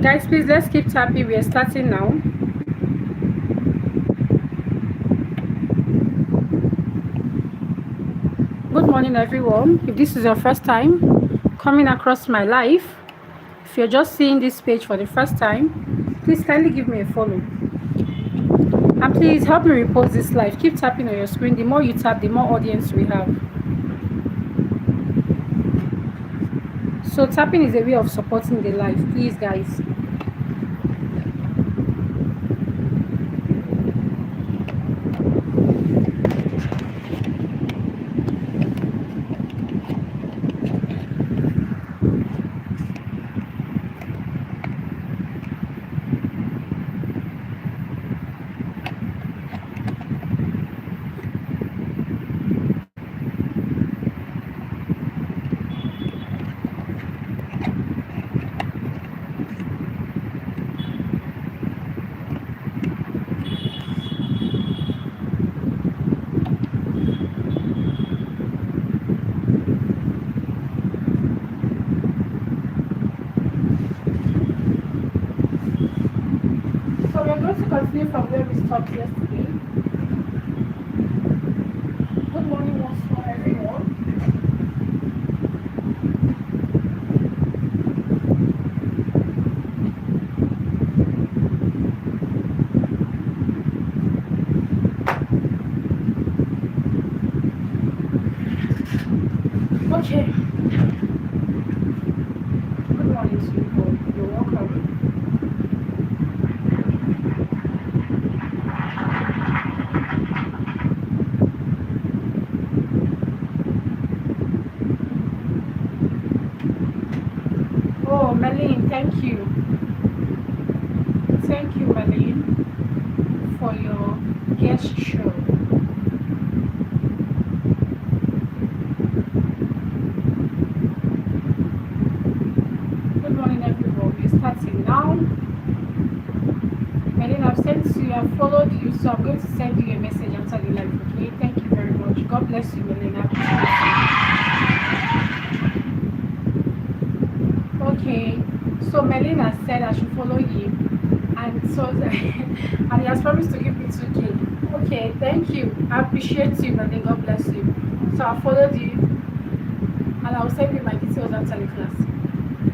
Guys, please let's keep tapping. We are starting now. Good morning, everyone. If this is your first time coming across my life, if you're just seeing this page for the first time, please kindly give me a follow. And please help me repost this live. Keep tapping on your screen. The more you tap, the more audience we have. So tapping is a way of supporting the live. Please, guys. So we're going to continue from where we stopped yesterday. Good morning once more, everyone. Okay. Good morning to you all. You're welcome. Oh, Marlene, thank you. Thank you, Marlene, for your gesture. Good morning, everyone. We're starting now. Marlene, I've sent you, I've followed you, so I'm going to send you a message after the live, okay? Thank you very much. God bless you, Marlene. I appreciate you. Okay, so Marlene has said I should follow him, and so and he has promised to give me 2K. Okay, thank you. I appreciate you, Marlene. God bless you. So I followed you, and I'll send you my details after the class.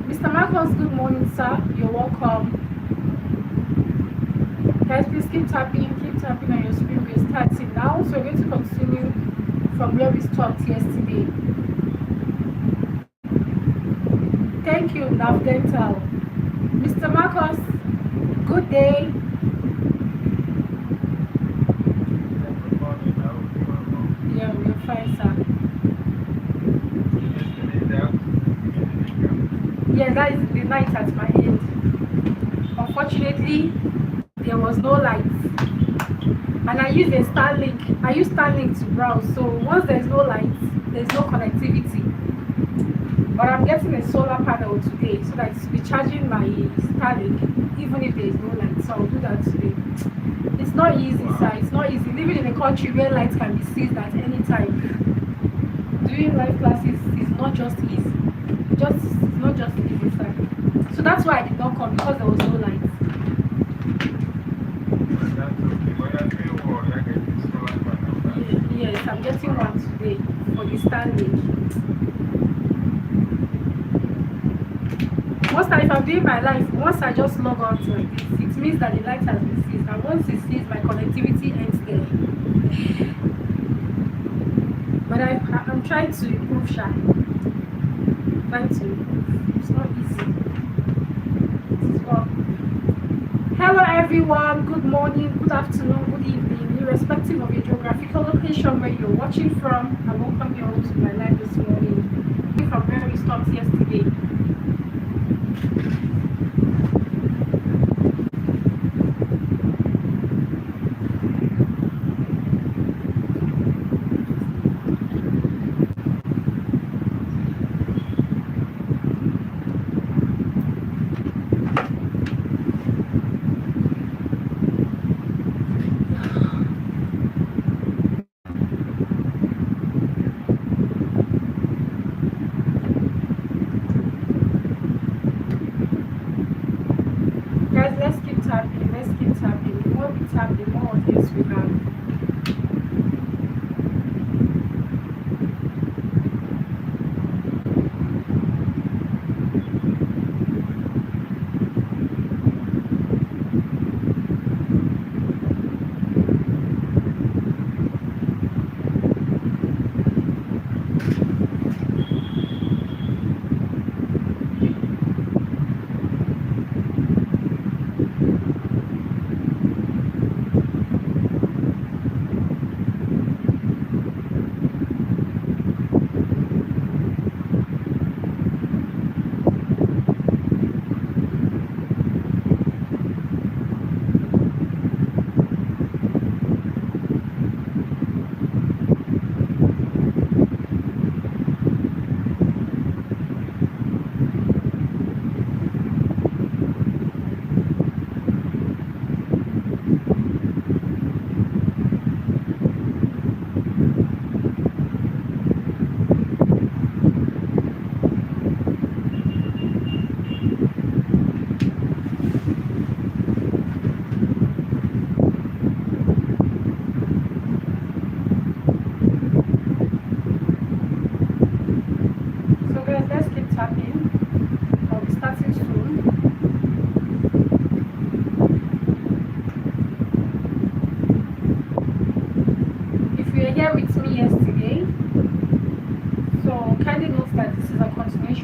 Mr. Marcos, good morning, sir. You're welcome. Guys, please keep tapping on your screen. We're starting now, so we're going to continue from where we stopped yesterday. Thank you, Love Dental. Mr. Marcos, good day. Yeah, we're fine, sir. Yeah, that is the light at my end. Unfortunately, there was no light. And I use a Starlink. I use Starlink to browse. So once there's no light, there's no connectivity. But I'm getting a solar panel today so that it's be charging my Starlink even if there's no light. So I'll do that today. It's not easy, sir. It's not easy. Living in a country where light can be seized at any time. Doing live classes is not just easy. It's not just easy, sir. So that's why I did not come, because there was no light. Yes, I'm getting one today for the Starlink. Most time if I'm doing my life, once I just log on to like this, it means that the light has been seized. And once it seized, my connectivity ends there. But I'm trying to improve, Sha. It's not easy. Hello everyone, good morning, good afternoon, good evening, irrespective of your geographical location where you're watching from. I welcome you all to my live this morning. From where we stopped yesterday.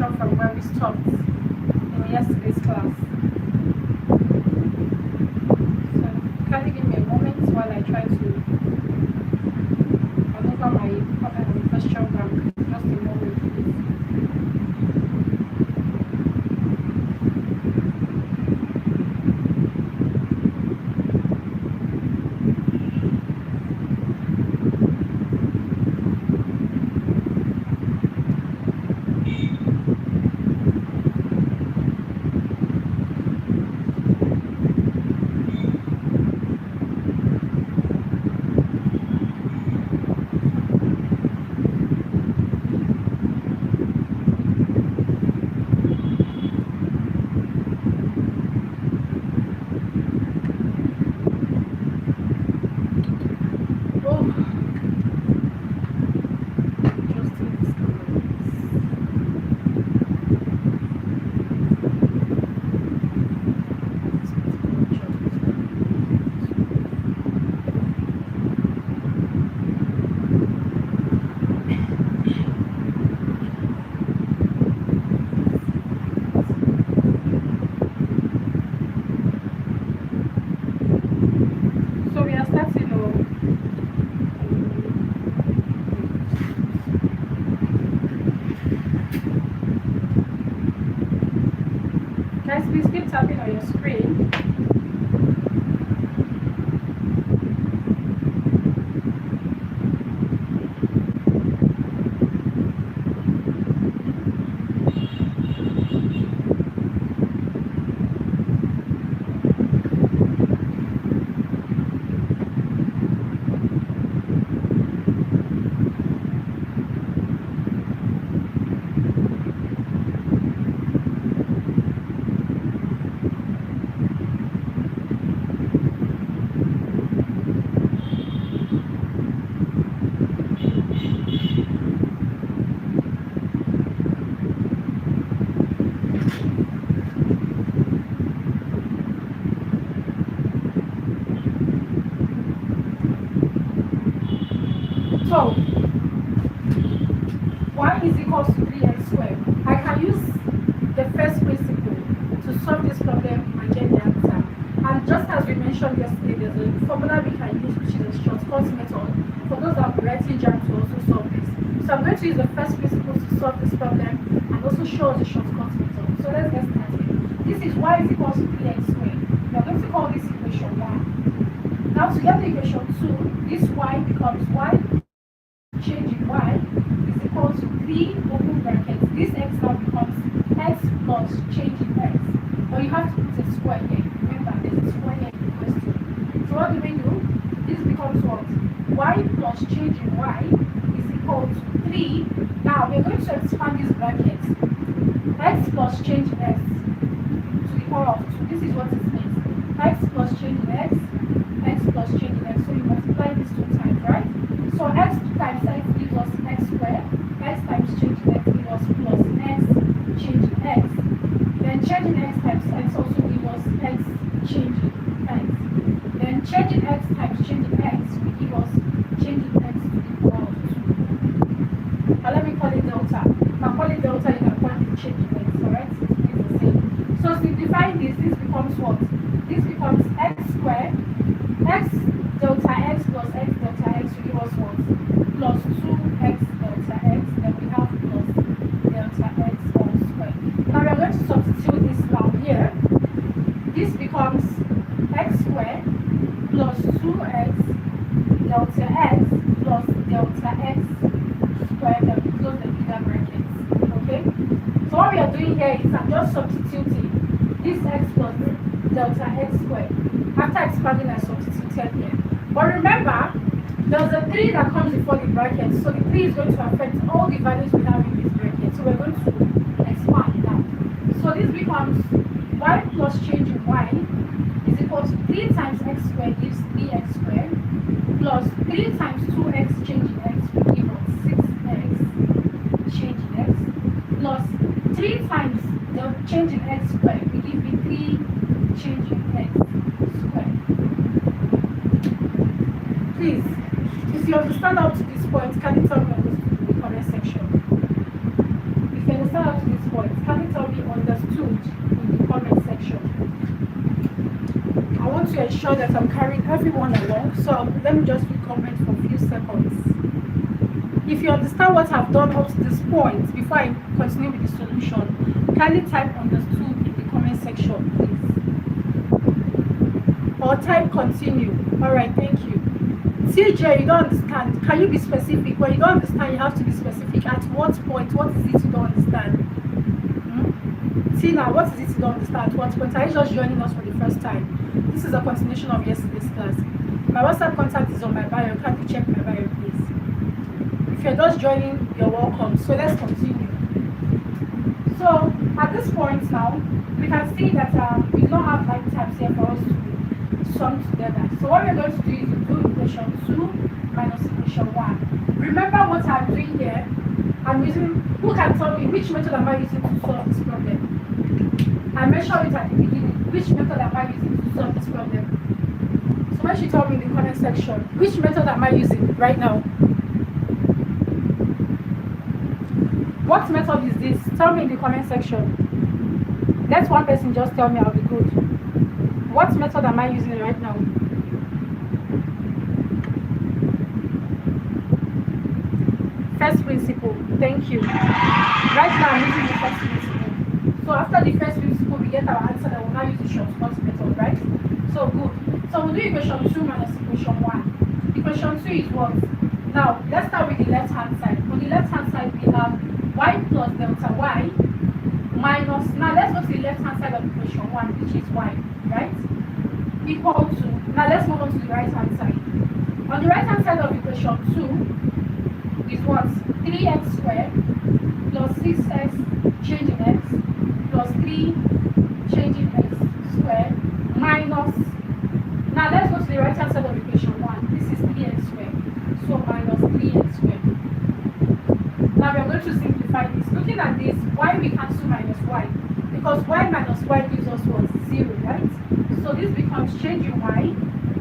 continuation from where we stopped in yesterday's class. So can you give me a moment while I try to maneuver my question bank? Just a moment, please. Guys, please keep tapping on your screen. So, y is equals to 3x squared. I can use the first principle to solve this problem and get the answer. And just as we mentioned yesterday, there's a formula we can use, which is a shortcut method for those that are writing jam to also solve this. So I'm going to use the first principle to solve this problem and also show us the shortcut method. So let's get started. This is y is equals to 3x squared. We are going to call this equation 1. Now to get the equation 2, this y becomes y changing y is equal to 3 open brackets. This x now becomes x plus changing x. But you have to put a square here. Remember, there's a square here in the question. So what do we do? This becomes what? Y plus changing y is equal to 3. Now we're going to expand these brackets. X plus changing x to the power of 2. This is what it means. X plus changing x, x plus changing x. So you multiply these 2 times, right? So x times x gives us x squared, x times changing x gives us plus x changing x. Then changing x times x also gives us x changing x. Then changing x times changing x will give us changing x to the power of 2. Now let me call it delta. You can call it delta, you can call it changing x, alright? It's the same. So simplifying this becomes what? This becomes x squared, x delta x plus x delta x will give us what? Plus 2x delta x, then we have plus delta x all squared. Now we are going to substitute this now here. This becomes x squared plus 2x delta x plus delta x squared, then we close the bigger brackets. Okay? So what we are doing here is I'm just substituting this x plus delta x squared. After expanding, I substituted here. But remember, there's a 3 that comes before the bracket, so the 3 is going to affect all the values we have in this bracket. So we're going to expand now. So this becomes y plus changing y is equal to 3 times x squared gives 3x squared plus 3 times 2x changing x will give us 6x changing x plus 3 times the changing x squared will give me 3 changing x squared. Please, if you understand up to this point, can you tell me on the comment section? If you understand up to to this point, can you tell me understood in the comment section? I want to ensure that I'm carrying everyone along, so let me just comment for a few seconds. If you understand what I've done up to this point, before I continue with the solution, kindly type understood in the comment section, please. Or type continue. Alright, thank you. TJ, you don't understand. Can you be specific? When you don't understand, you have to be specific. At what point? What is it you don't understand? Tina, what is it you don't understand? At what point? Are you just joining us for the first time? This is a continuation of yesterday's class. My WhatsApp contact is on my bio. Can you check my bio, please? If you're just joining, you're welcome. So let's continue. So at this point now, we can see that we don't have like types here for us to sum together. So what we're going to do is do equation 2 minus equation 1. Remember what I'm doing here? I'm using, who can tell me which method am I using to solve this problem? I mentioned it at the beginning. Which method am I using to solve this problem? So why should you tell me in the comment section? Which method am I using right now? What method is this? Tell me in the comment section. Let one person just tell me, I'll be good. What method am I using right now? First principle. Thank you. Right now I'm using the first principle. So after the first principle, we get our answer that we'll now use the shortcut method, right? So good. So we'll do equation 2 minus equation 1. Equation 2 is what? Now let's start with the left hand side. On the left hand side we have y plus delta y minus, now let's go to the left hand side of equation 1, which is y, right? Equal to, now let's move on to the right hand side. On the right hand side of equation 2 is what? 3x squared plus 6x changing x plus 3 changing x squared minus, now let's go to the right hand side of equation 1. This is 3x squared, so minus 3x squared. Now we are going to simplify this. Looking at this, why we cancel minus y? Because y minus y gives us what? 0, right? So this becomes changing y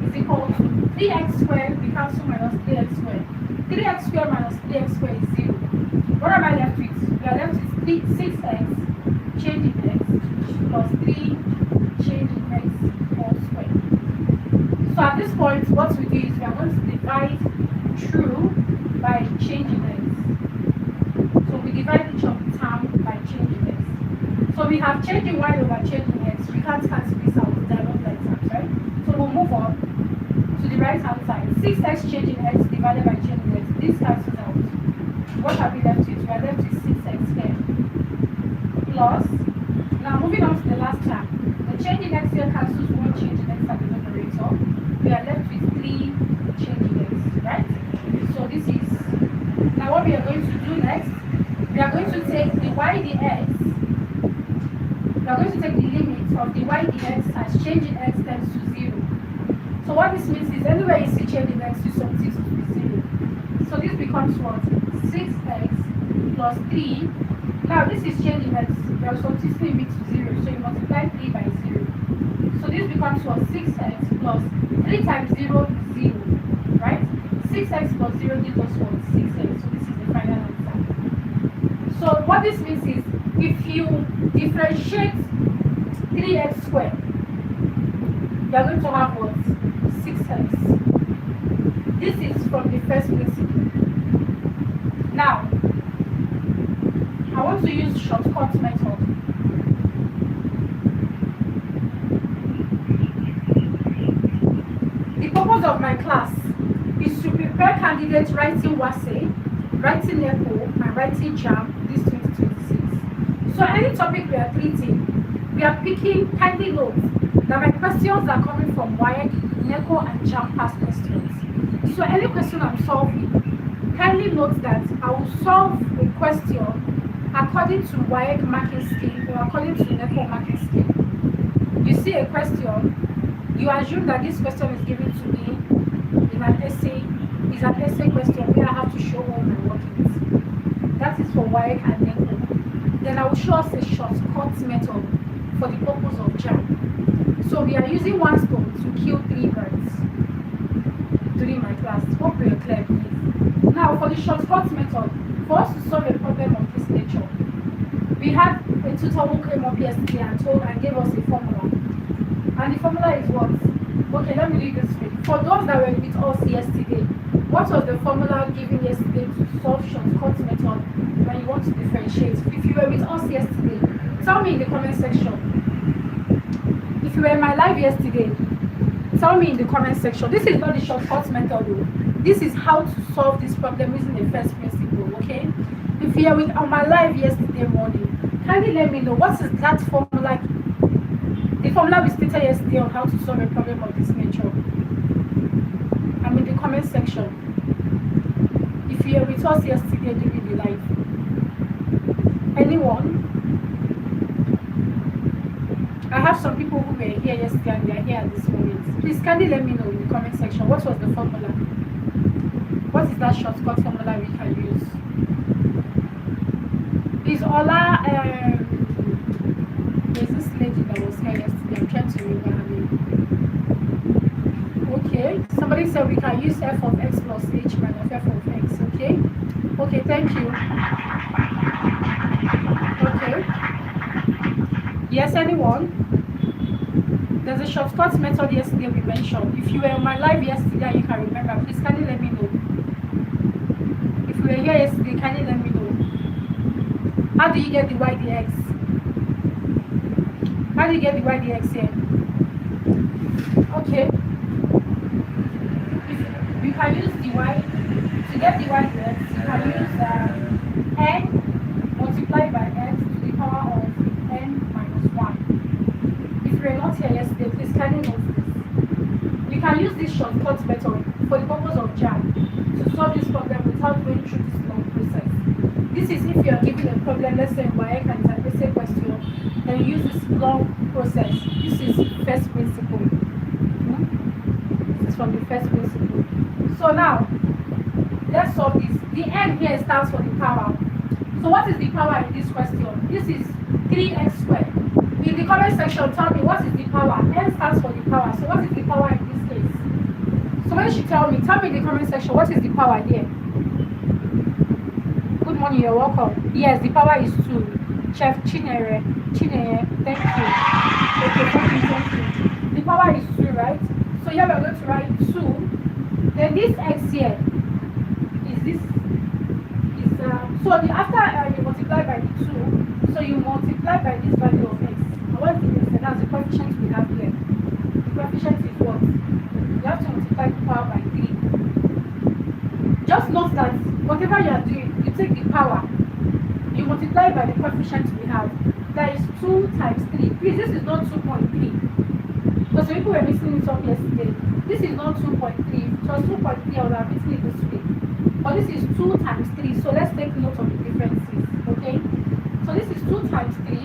is equal to 3x squared, we cancel minus 3x squared. 3x squared minus 3x squared is 0. What am I left with? We are left with 6x changing x plus 3 changing x whole squared. So at this point, what we do is we are going to divide through by changing x. So we divide each of the term by changing x. So we have changing y over changing x. We can't cancel this out. They are not like terms, right? So we'll move on to the right hand side. 6x changing x divided by changing x. This cancels out. What are we left with? We are left with 6x here. Plus, now moving on to the last term. The changing x here cancels one changing x at the numerator. We are left with 3 changing x, right? So this is, now what we are going to do next, we are going to take the y dx, we are going to take the limit of the y dx as changing x tends to 0. So what this means is anywhere you see changing x, you substitute with 0. So this becomes what? 6x plus 3. Now this is changing x, we are substituting it to 0, so you multiply 3 by 0. So this becomes what? 6x plus 3 times 0 is 0, right? 6x plus 0 gives us what? 6x. So this is the final answer. So what this means is if you differentiate 3x squared, you are going to have what? 6x. This is from the first principle. Now, I want to use shortcut method. The purpose of my class is to prepare candidates writing WASE, writing NECO, and writing JAM this 2026. So any topic we are treating, we are picking, kindly note that my questions are coming from WAEC, NECO, and JAM past questions. So any question I'm solving, kindly note that I will solve a question according to WAEC marking scheme or according to NECO marking scheme. You see a question, you assume that this question is given to me in an essay, is an essay question where I have to show all my workings. That is for WAEC and NECO. Then I will show us a shortcut method for the purpose of JAM. So we are using one stone to kill 3 birds during my class. Hope we are clear, please. Now for the shortcut method, for us to solve a problem of this nature, We had a tutor who came up yesterday and gave us a formula. And the formula is what? Okay, let me do it this way. For those that were with us yesterday, what was the formula given yesterday to solve shortcut method when you want to differentiate? If you were with us yesterday, tell me in the comment section. If you were in my live yesterday, tell me in the comment section. This is not the shortcut method though. This is how to solve this problem using the first principle, okay? If you were on my live yesterday morning, kindly let me know what is that formula. The formula we stated yesterday on how to solve a problem of this nature. I'm in the comment section. If you were with us yesterday during the live. Anyone? I have some people who were here yesterday and they are here at this moment. Please kindly let me know in the comment section what was the formula. What is that shortcut formula we can use? Is Ola there's this lady that was here yesterday. I'm trying to remember her name. Okay. Somebody said we can use f of x plus h minus f of x. Okay. Okay, thank you. Okay. Yes, anyone? There's a shortcut method yesterday we mentioned. If you were on my live yesterday, you can remember. Please kindly let me know. If you were here yesterday, kindly let me know. How do you get the y dx? How do you get the y dx here? Okay. If you can use the y to get the y dx. You can use n multiplied by x to the power of n minus 1. If you were not here yesterday, please kindly note this. You can use this shortcut method for the purpose of JAM to solve this problem without going through this long process. This is if you are given a problem, let's say by and it's an essay question, then you use this long process. This is first principle. This is from the first principle. So now, let's solve this. The n here stands for the power. So what is the power in this question? This is 3x squared. In the comment section, tell me what is the power. N stands for the power. So what is the power in this case? Somebody should tell me in the comment section what is the power here. Good morning, you're welcome. Yes, the power is 2. Chef Chinere, thank you. Okay, thank you. The power is 2, right? So here we're going to write 2. Then this x here is this. So after you multiply by the 2, so you multiply by this value of x. And what's the x? That's the coefficient we have here. The coefficient is what? You have to multiply the power by 3. Just note that whatever you are doing, you take the power, you multiply by the coefficient we have. That is 2 times 3. Please, this is not 2.3. Because some people were mixing it up yesterday. This is not 2.3. It was 2.3, I would have written it this way. But this is 2 times 3, so let's take note of the differences, okay? So this is 2 times 3,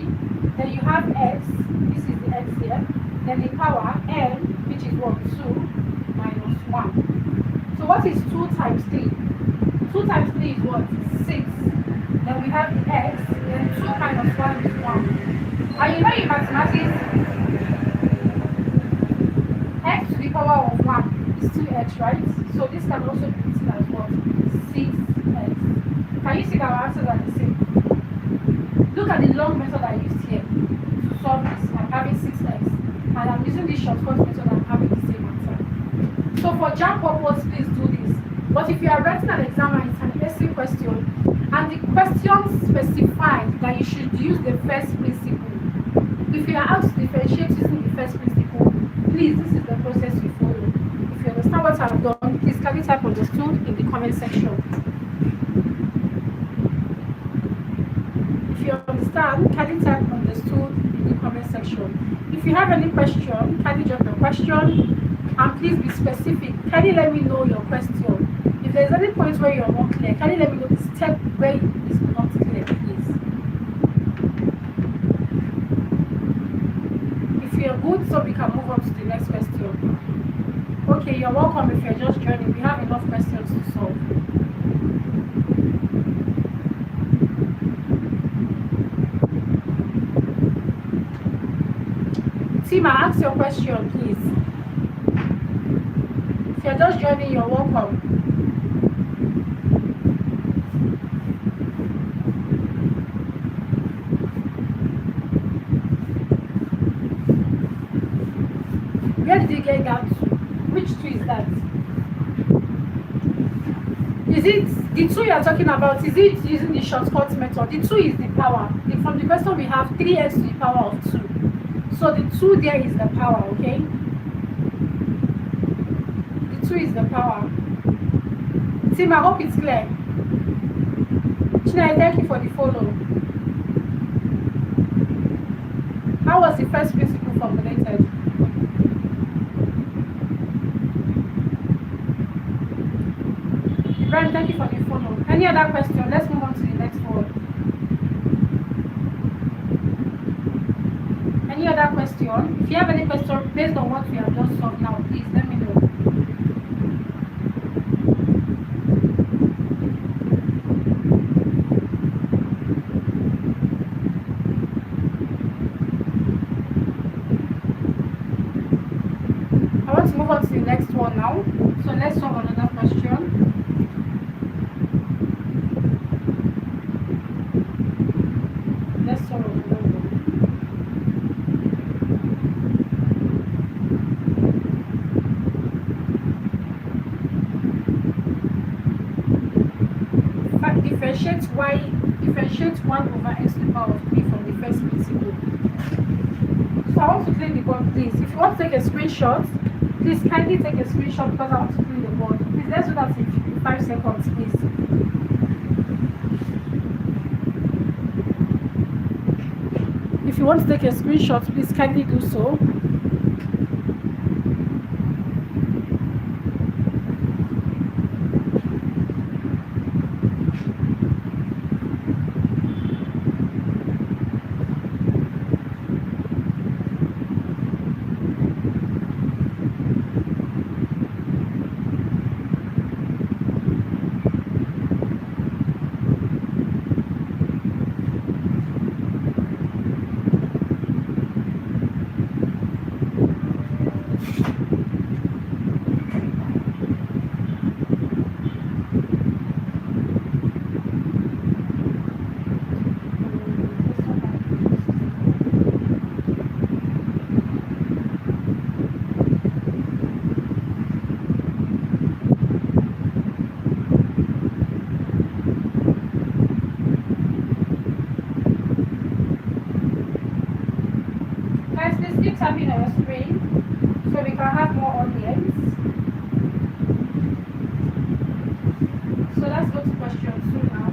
then you have x, this is the x here, then the power, n, which is what, 2 minus 1. So what is 2 times 3? 2 times 3 is what? 6. Then we have the x, then 2 minus 1 is 1. And you know in mathematics, x to the power of 1 is 2x, right? So this can also be written as what? 6x. Can you see that our answers are the same? Look at the long method I used here to solve this. I'm having 6x. And I'm using this shortcut method and I'm having the same answer. So for JAM purpose, please do this. But if you are writing an exam and it's an essay question, and the question specifies that you should use the first principle, if you are asked to differentiate using the first principle, please, this is the process you follow. If you understand what I've done, please kindly type understood in the comment section. If you understand, kindly type understood in the comment section. If you have any question, kindly drop your question, and please be specific. Kindly let me know your question. If there's any point where you're not clear, kindly let me know the step where it is not clear, please. If you're good, so we can move on to the next question. Okay, you're welcome if you're just joining. We have enough questions to solve. Tima, ask your question, please. If you're just joining, you're welcome. Where did you get that to? Which 2 is that? Is it the 2 you are talking about? Is it using the shortcut method? The 2 is the power. From the question we have 3x to the power of 2. So the 2 there is the power, okay? The 2 is the power. Tim, I hope it's clear. China, thank you for the follow. How was the first principle formulated? Ibrahim, thank you for the follow. Any other question? Let's move on to the next one. Any other question? If you have any question based on what we have just solved now, please let me know. I want to move on to the next one now. So let's solve another question. Let's solve another one. Differentiate 1 over x to the power of 3 from the first principle. So I want to clean the board, please. If you want to take a screenshot, please kindly take a screenshot because I want to clean the board. Please, let's do that in 5 seconds, please. If you want to take a screenshot, please kindly do so. Tapping on your screen so we can have more audience. So let's go to question 2 now.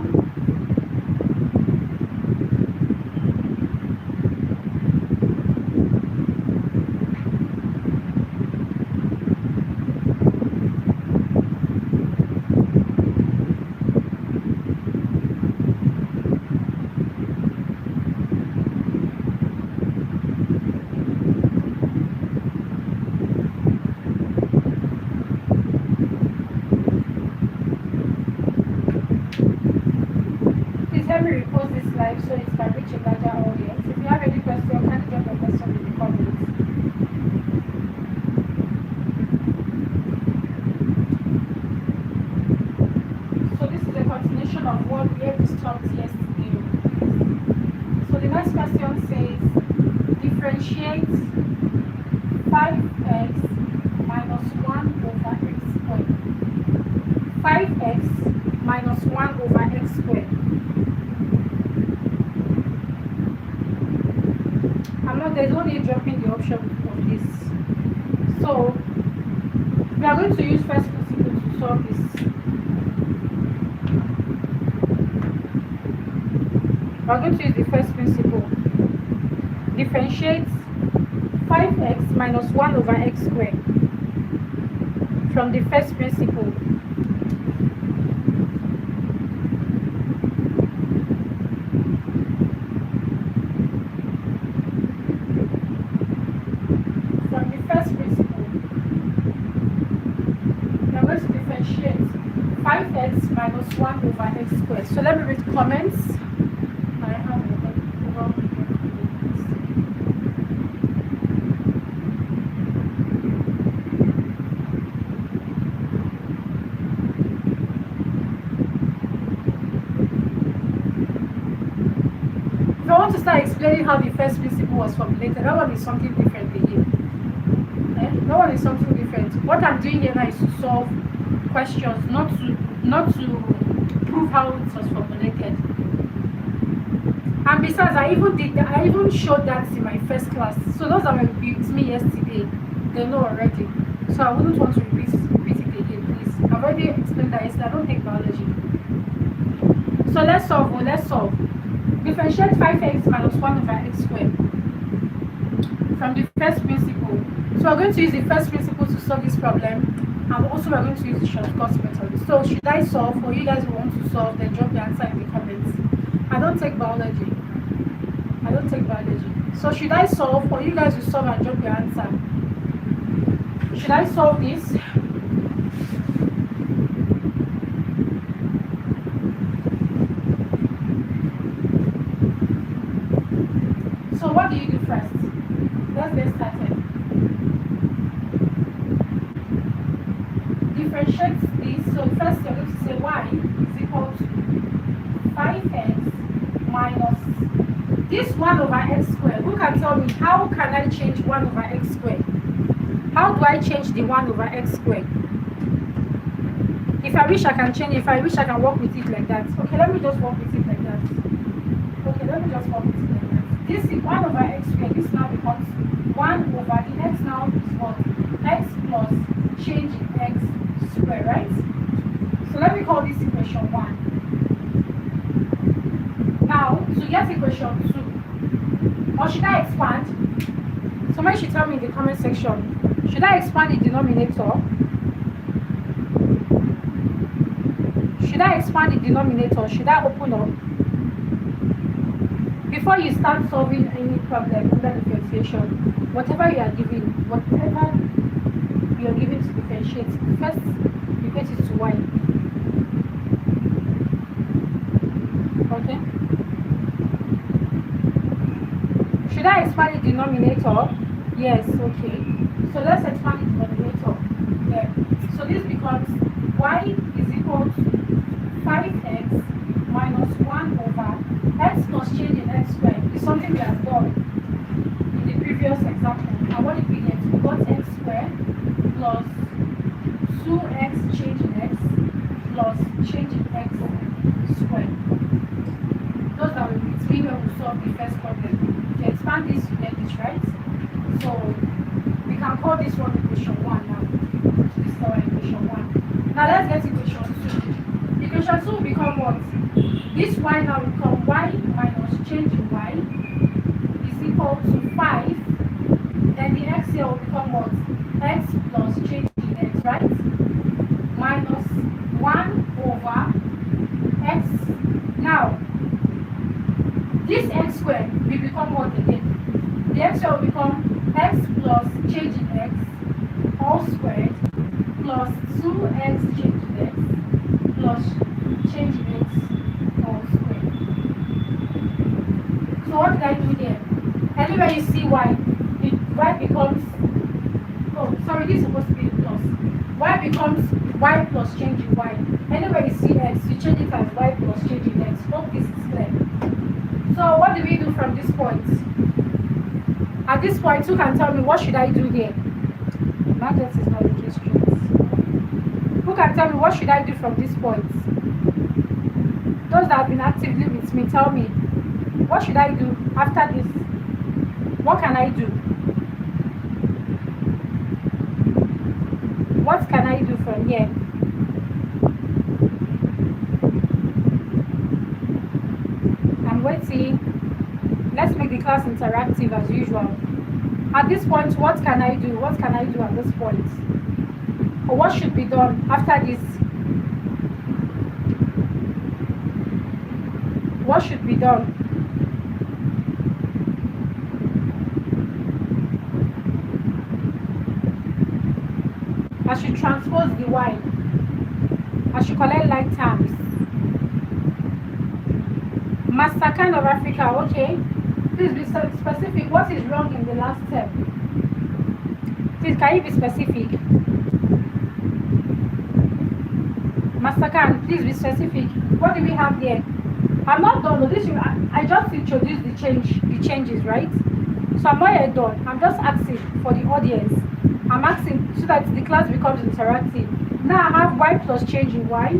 Let me repost this live so it can reach a larger audience. If you have any question, can you drop your question in the comments? So this is a continuation of what we had discussed yesterday. So the next question says, differentiate 5x minus 1 over x squared. 5x minus 1 over x squared. There's no need dropping the option of this. So we are going to use first principle to solve this. We are going to use the first principle. Differentiate 5x minus 1 over x squared from the first principle. Minus 1 over x squared. So let me read comments. I have if I want to start explaining how the first principle was formulated, that one is something different again. Okay? That one is something different. What I'm doing here now is to solve questions, not to prove how it was formulated. And besides, I even showed that in my first class. So those that were with me yesterday, they know already. So I wouldn't want to repeat it again, please. I've already explained that yesterday. I don't take biology. So let's solve. Differentiate 5x minus 1 over x squared from the first principle. So we're going to use the first principle to solve this problem, and also we're going to use the shortcut method. So should I solve, or you guys who want to solve, then drop the answer in the comments. I don't take biology. So should I solve, or you guys will solve and drop your answer? Should I solve this? So what do you do first? Let's get started. Differentiate this. So first you're going to say y is equal to 5x minus this 1 over x squared. Who can tell me how can I change 1 over x squared? How do I change the 1 over x squared? If I wish I can change, if I wish I can work with it like that. Okay, let me just work with it like that. This is 1 over x squared. This now becomes 1 over the x now is what? X plus change in x squared, right? So let me call this equation 1. Now, to get equation 2, or should I expand? Somebody should tell me in the comment section. Should I expand the denominator? Should I expand the denominator? Should I open up? Before you start solving any problem under differentiation, whatever you are given to differentiate, first equate it to y. Okay? Should I expand the denominator? Yes, okay. So let's expand the denominator. Yeah. So this becomes y is equal to 5x minus 1 over x plus change in x squared. It's something we have done in the previous example. And what did we get? We got x squared plus 2x change in x plus change in x squared. Those that will be when we solve the first problem. To expand this, you get this, right? So we can call this one equation 1 now. This is our equation 1. Now let's get equation 2. Equation 2 will become what? This y now will become y minus change in y is equal to 5. Then the x here will become what? X plus change in x, right? Minus 1 over x. Now, this x squared will become what again? The x squared will become x plus change in x all squared plus 2x change in x plus change in x all squared. So what did I do there? Anywhere you see y, y becomes, oh sorry, this is supposed to be a plus. Y becomes y plus change in y. Anywhere you see x, you change it as y plus change in x. Hope this is clear. So what do we do from this point? At this point, who can tell me what should I do here? Maths is not the case. Who can tell me what should I do from this point? Those that have been actively with me, tell me what should I do after this? What can I do? What can I do from here? I'm waiting. Let's make the class interactive as usual. At this point, what can I do? What can I do at this point? Or what should be done after this? What should be done? I should transpose the y. I should collect like terms. Mastercard of Africa, okay. Please be specific. What is wrong in the last step? Please, can you be specific? Mastercard, please be specific. What do we have there? I'm not done with this. I just introduced the changes, right? So I'm not yet done. I'm just asking for the audience. I'm asking so that the class becomes interactive. Now I have y plus change in y,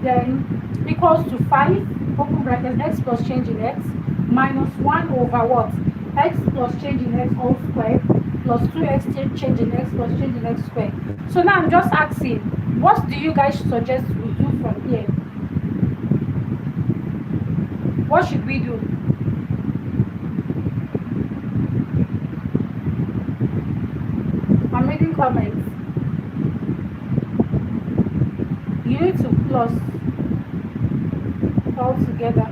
then equals to 5, open bracket, x plus change in x, minus 1 over what? X plus change in x all squared, plus 2x change in x plus change in x squared. So now I'm just asking, what do you guys suggest we do from here? What should we do? I'm reading comments. You need to plus all together.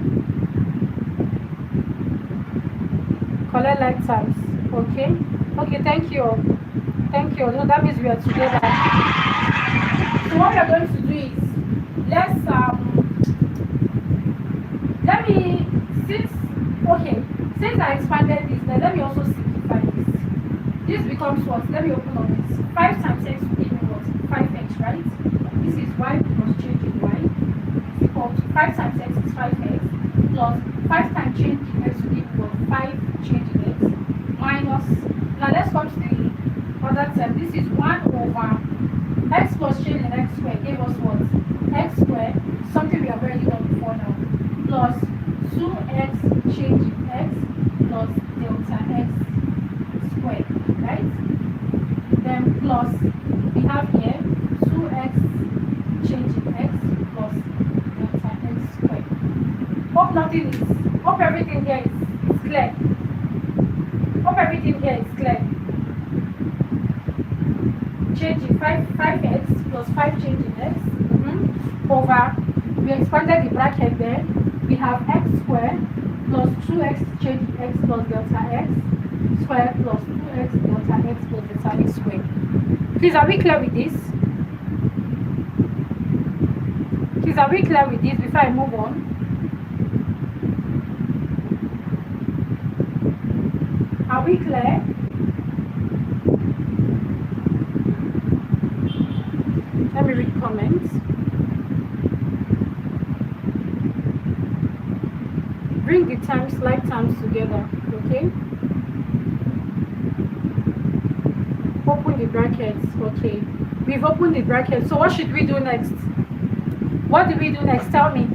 Collect like terms. Okay? Okay, thank you. Thank you. No, that means we are together. So what we are going to do is since I expanded this, then let me also simplify this. This becomes what? Let me open up this. 5 times x will give me what? 5x, right? This is y plus change in y is equal to 5 times x is 5x plus 5 times change in x will give me what? 5 change in x minus, now let's come to the other term. This is 1 over x plus change in x squared gave us what? X squared, something we have already done before now, plus 2x change in x plus delta x squared, right? Then plus, we have here 2x change in x plus delta x squared. Hope everything here is clear. Hope everything here is clear. Changing 5x plus 5 change in x over, we expanded the bracket there. We have x squared plus 2x change in x plus delta x squared plus 2x delta x plus delta x squared. Please, are we clear with this? Please, are we clear with this before I move on? Are we clear? Let me read comments. Bring the terms, like terms together, okay? Open the brackets, okay. We've opened the brackets, so what should we do next? What do we do next? Tell me.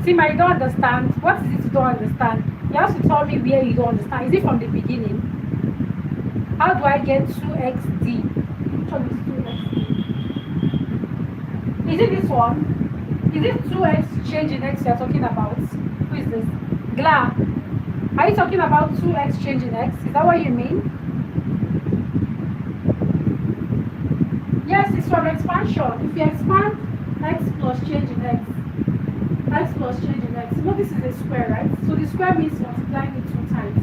Tim, I don't understand. What is it you don't understand? You have to tell me where you don't understand. Is it from the beginning? How do I get 2xd? Which one is 2xd? Is it this one? Is it 2x change in x you're talking about? Who is this? Gla. Are you talking about 2x change in x? Is that what you mean? Yes, it's from expansion. If you expand x plus change in x plus change in x, you know this is a square, right? So the square means multiplying it 2 times.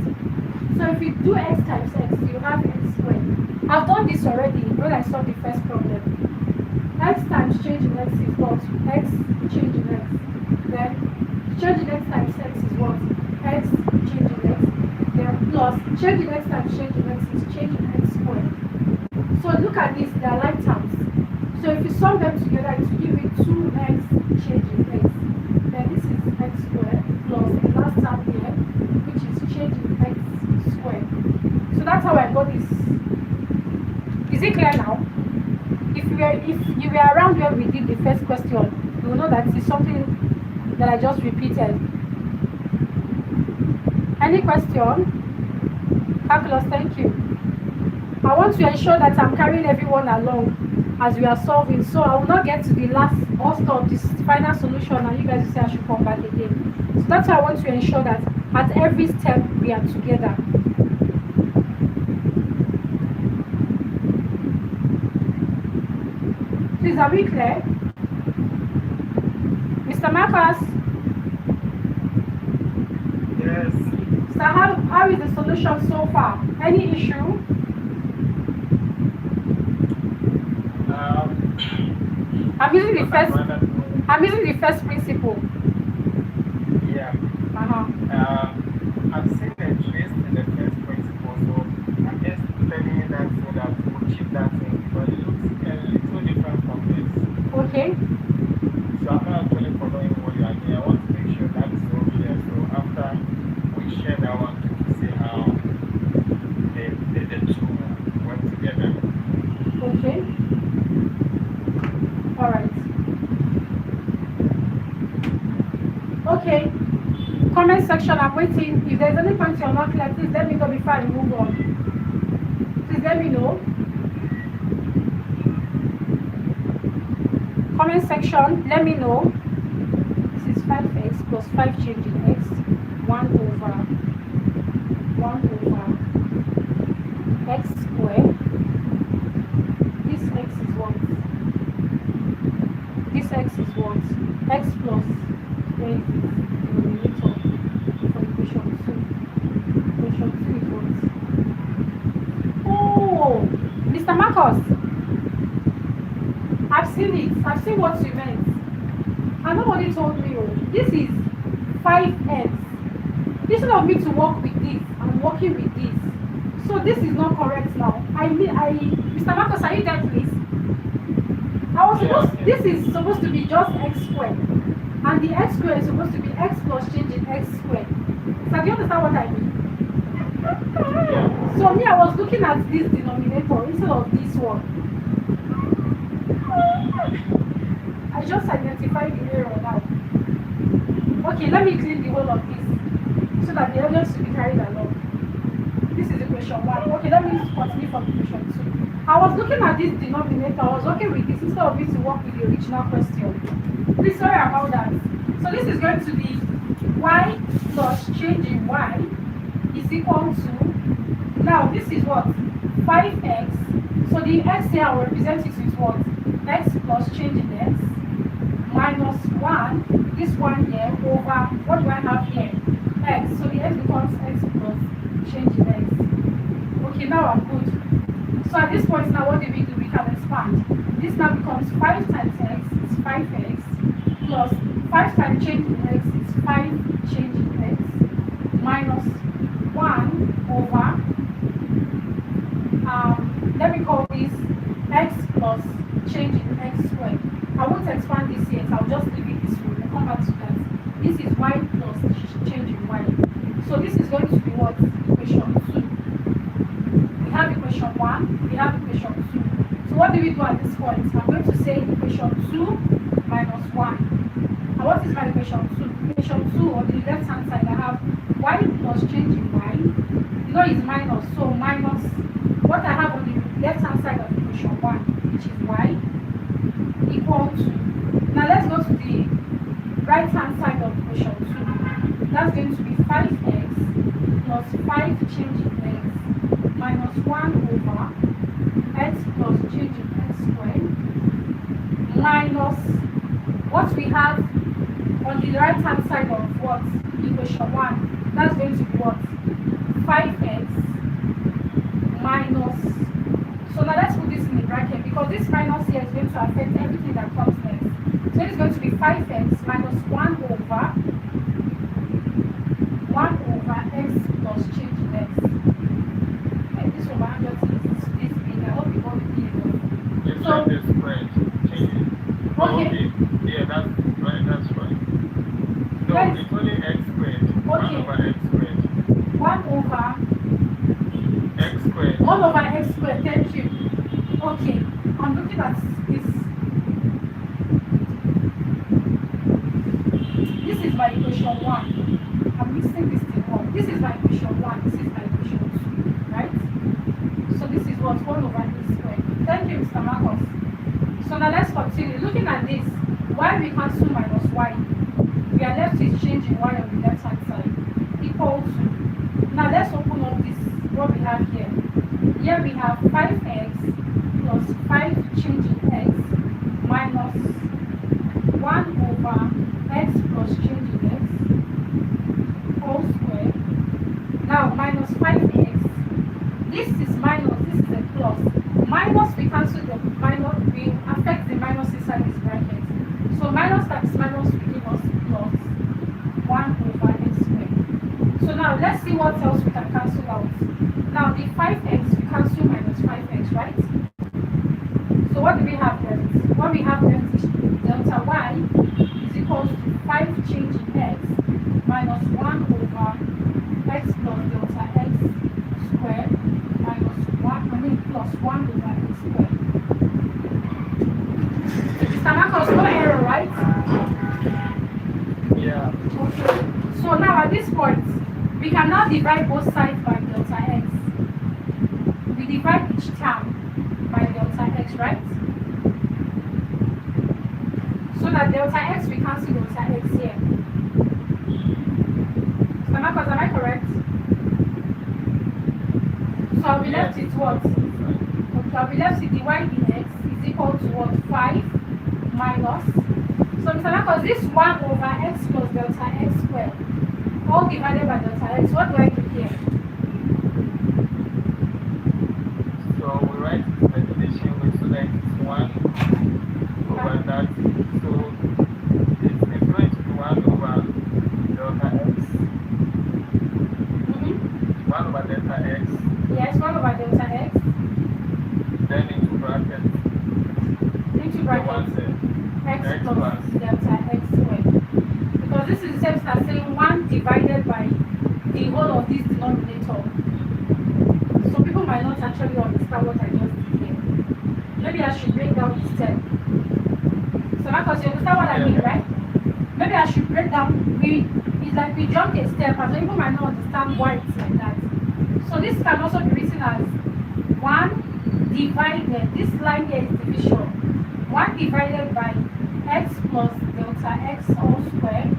So if you do x times x, you have x squared. I've done this already when I solved the first problem. X times change in x is what? X change in x. Then change in x times x is what? X change in x. Then plus change in x times change in x is change in x squared. So look at this, they are like terms. So if you sum them together, it will give you 2x change in x. Then this is x squared plus the last term here, which is change in x squared. So that's how I got this. Is it clear now? If you were around when we did the first question, you will know that it's something that I just repeated. Any question? Calculus, thank you. I want to ensure that I'm carrying everyone along as we are solving, so I will not get to the last or stop this final solution and you guys will say I should come back again. So that's why I want to ensure that at every step we are together. Please, are we clear? Mr. Marcus? Yes. So how is the solution so far? Any issue? I'm using the first principle. Yeah. Uh-huh. I've seen a twist in the first principle, so I'm just telling you that so that we'll keep that thing, but it looks a little different from this. Okay. So I'm not actually following what you are doing. I want to make sure that is all clear. So after we share that one to see how the two Comment section, I'm waiting. If there's any point you're not clear, please let me know before I move on. Please let me know. Comment section, let me know. This is 5x plus 5 changing x, 1 over x squared. This x is what? This x is what? X plus where is it? Denominator for equation 2. Equation 2 is what? Oh, Mr. Marcus, I've seen it. I've seen what you meant. And nobody told me, oh, this is 5x. Instead of me to work with this, I'm working with this. So this is not correct now. Mr. Marcus, are you there, please? This is supposed to be just x squared. And the x squared is supposed to be x plus change in x squared. So do you understand what I mean? So me, I was looking at this denominator instead of this one. I just identified the error now. Okay, let me clean the whole of this so that the audience will be carried along. This is equation 1. Okay, let me continue from equation 2. I was looking at this denominator. I was working with this instead of me to work with the original question. Please, sorry about that. So this is going to be y plus change in y is equal to, now this is what? 5x. So the x here I will represent it with what? X plus change in x minus 1, this one here, over, what do I have here? X. So the x becomes x plus change in x. Okay, now I'm good. So at this point now, what do? We can expand. This now becomes 5 times x is 5x plus 5 times change in x is 5 change in x minus 1 over, let me call this x plus change in x squared. I won't expand this yet, I'll just leave it this way. We'll come back to that. This is y plus change in y. So this is going to be what? Equation 2. We have equation 1, we have equation 2. So what do we do at this point? I'm going to say equation 2 minus 1. And what is my equation 2? Equation 2 on the left hand side, I have y plus change in y. You know it's minus, so minus what I have on the left hand side of equation 1, which is y, equal to, now let's go to the right hand side of equation 2. That's going to be 5x plus 5 change in x minus 1 over x plus change in x squared minus what we have on the right hand side of what? Equation 1. That's going to be what? 5x minus, so now let's put this in the bracket because this minus here is going to affect everything that comes next. So it's going to be 5x minus 1 over x plus change in x. And this one might just is this big. I hope you got it here. So this spread changes. Okay. Yeah, that's right. That's right. No, it's only x squared. Okay. 1 over x squared. 1 over x squared. 1 over x squared. Thank you. Okay. I'm looking at this. This is my equation 1. I'm mixing this thing up. This is my equation 1. This is my equation 2. Right? So this is what? 1 over x squared. Thank you, Mr. Marcos. So now let's continue. Looking at this, y we cancel minus y. We are left with change in y on the left hand side. Equal to. Now let's open up this. What we have here. Here we have 5x plus 5 change in x minus 1 over x plus change in x whole square. Now minus 5x. This is minus, this is a plus. Minus, we cancel the minus, we affect the minus inside this bracket. So minus times minus will give us plus 1 over x squared. So now let's see what else we can cancel out. Now the 5x, we cancel minus 5x, right? So what do we have left? What we have left is delta y is equal to 5 change in x minus 1 over x plus delta x squared minus 1, plus 1 over x squared. Mr. Marcos, no error, right? Yeah. Okay. So now at this point, We can now divide both sides by delta x. We divide each term by delta x, right? So that delta x, we cancel delta x here. So am I correct? So I'll be left with what? Okay, I'll be left with dy dx is equal to what? 5 minus. So Mr. Marcos, this 1 over x plus delta x squared, all divided by delta x, what do I do here? So we write this definition so that it's 1 over that. So it's going to be 1 over delta x. 1 over delta x. Yes, 1 over delta x. Then into bracket. Into bracket. X plus delta x squared. Because this is the same as saying 1 divided by the whole of this denominator. So people might not actually understand what I just did here. Maybe I should break down this step. So Marcos, you understand what I mean, right? Maybe I should break down. It's like we jumped a step, and people might not understand why it's like that. So this can also be written as 1 divided, this line here is division. 1 divided by x plus delta x all squared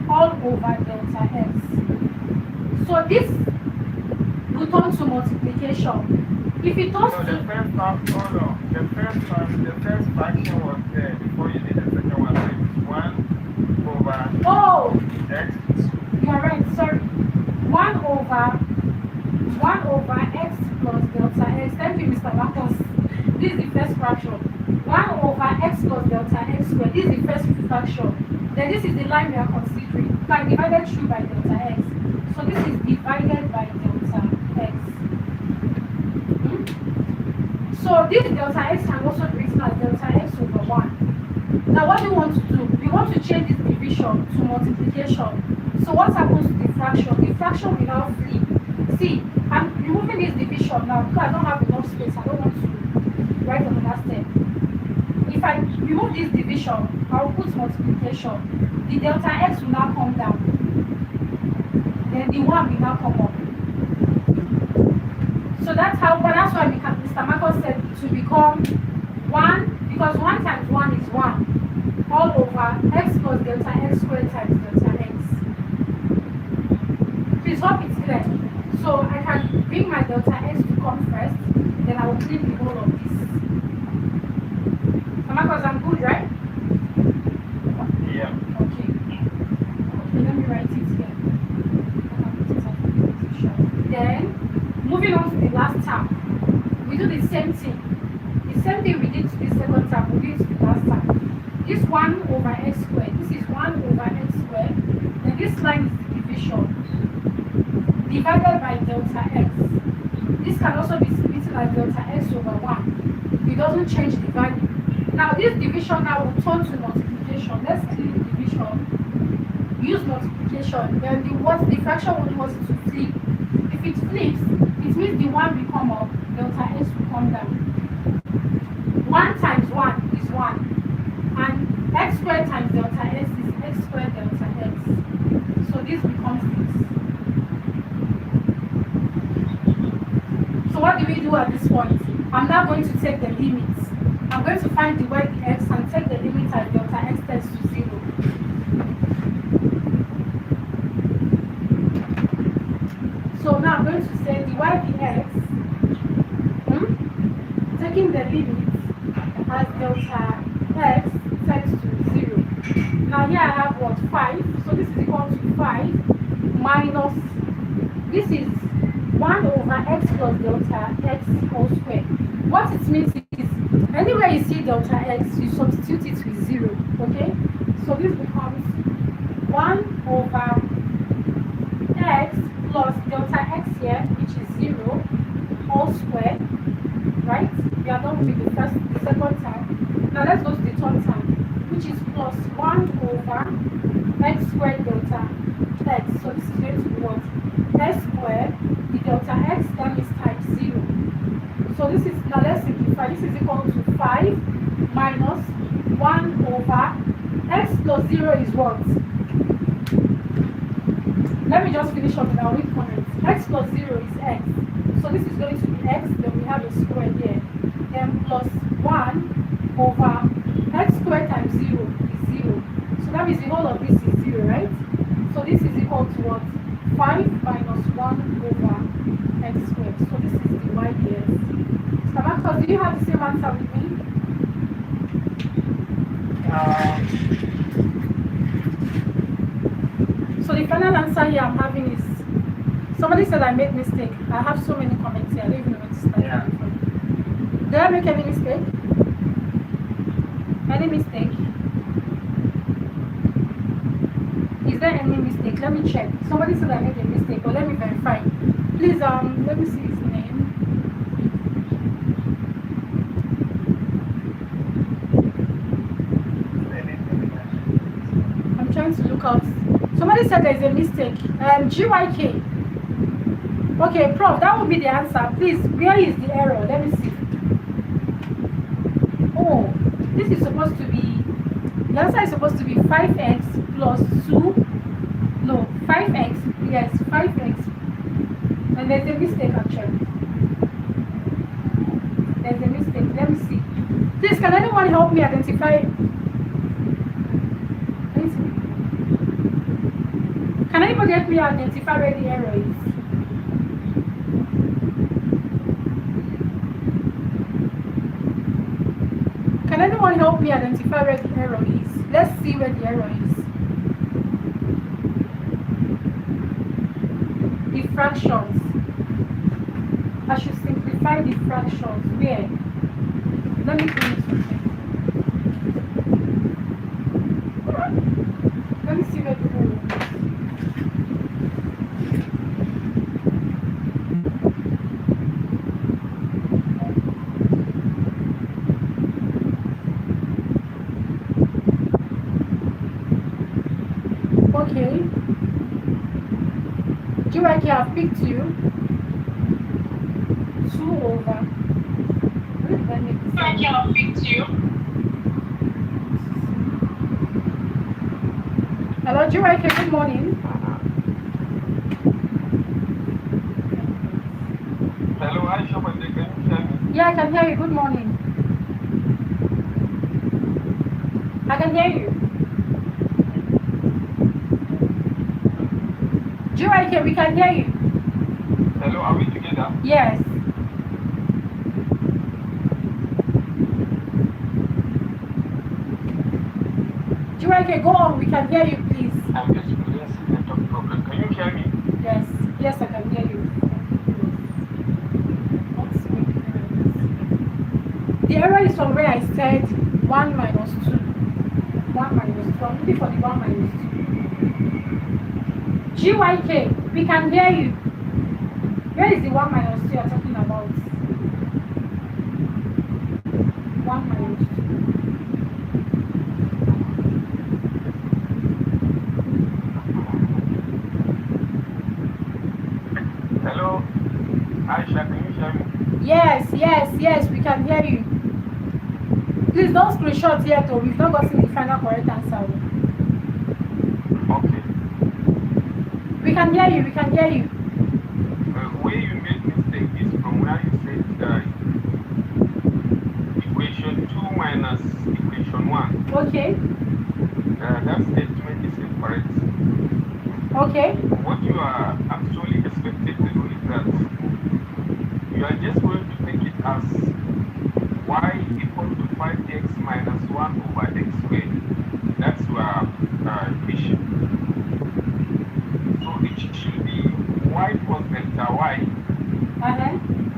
all over delta x. So this will turn to multiplication. If it turns to the first fraction was there before you did the second one. So it's 1 over x. You are right, sorry. 1 over x plus delta x. Thank you, Mr. Marcos. This is the first fraction. 1 over x plus delta x squared. This is the first fraction. Then this is the line we are considering. Like divided through by delta x. So this is divided by delta x. So this delta x can also be written as delta x over 1. Now what do we want to do? We want to change this division to multiplication. So what happens to the fraction? The fraction will now flip. See, I'm removing this division now because I don't have enough space. I don't want to write another step. If I remove this division, I'll put multiplication. The delta x will now come down. Then the 1 will now come up. So that's why Mr. Marcos said to become 1, because 1 times 1 is 1, all over x plus delta x squared times delta x. Please hope it's clear. So I can bring my delta x to come first, then I will flip the whole of this. Mr. Marcos, I'm good, right? Yeah. Okay, let me write it here. Then, moving on to the last term, we do the same thing. The same thing we did to the second term, we did to the last term. This 1 over x squared, this is 1 over x squared, then this line is the division, divided by delta x. This can also be written as delta x over 1. It doesn't change the value. Now this division now will turn to multiplication. Let's clear the division. Use multiplication. Then the fraction will want it to flip. If it flips, it means the 1 will come up, delta x will come down. 1 times 1 is 1. And x squared times delta x is x squared delta x. So this becomes this. So what do we do at this point? I'm now going to take the limits. I'm going to find dy dx and take the limit as delta x tends to 0. So now I'm going to say dy dx, taking the limit as delta x tends to 0. Now here I have what? 5. So this is equal to 5 minus, this is 1 over x plus delta x whole squared. What it means is, anywhere you see delta x, you substitute it with 0, okay? So this becomes 1 over x plus delta x here, which is 0, all squared, right? We are done with the second term. Now let's go to the third term, which is plus 1 over x squared delta x. So this is going to be what? S squared, the delta x term is times 0. So this is, now let's simplify, this is equal to 5 minus 1 over x plus 0 is what? Let me just finish up and I'll read comments. X plus 0 is x. So this is going to be x, then we have a square here. Then plus 1 over x squared times 0 is 0. So that means the whole of this is 0, right? So this is equal to what? 5 minus 1 over x squared. So this is the y here. So Marcus, do you have the same answer with me? So the final answer here I'm having is, somebody said I made mistake. I have so many comments here. I don't even know where to start. Yeah. Did I make any mistake? Any mistake? Is there any mistake? Let me check. Somebody said I made a mistake, but let me verify. Please, let me see his name. I'm trying to look out. Somebody said there's a mistake. GYK. Okay, Prof, that would be the answer. Please, where is the error? Let me see. Oh, this is supposed to be, the answer is supposed to be 5x plus 2. No, 5x. Yes, 5x. And there's a mistake actually. There's a mistake. Let me see. Please, can anyone help me identify? Can anybody help me identify where the error is? Can anyone help me identify where the error is? Let's see where the error is. The fractions. I should simplify the fractions. Where? Let me finish something. Let me see where the error is. Okay. GYK, I've picked you. 2 over. Where did I make this? GYK, I've picked you. Hello, GYK, good morning. Hello, Aisha, Bande, can you hear me? Yeah, I can hear you. Good morning. I can hear you. GYK, we can hear you. Hello, are we together? Yes. GYK, go on. We can hear you, please. I'm experiencing network problem. Can you hear me? Yes. Yes, I can hear you. The error is from where I said 1 minus 2. 1 minus 2. I'm looking for the 1 minus 2. GYK, we can hear you. Where is the 1 minus 2 you're talking about? 1 minus 2. Hello, Aisha, can you hear me? Yes, we can hear you. Please don't screenshot yet, or we've not gotten the final correct answer. Okay. We can hear you. Where you made mistake is from where you said equation 2 minus equation 1. Okay. That statement is incorrect. Okay. What you are actually expected to do is that you are just going to take it as y equal to 5x minus 1 over x squared. That's your equation. So it should be y plus delta y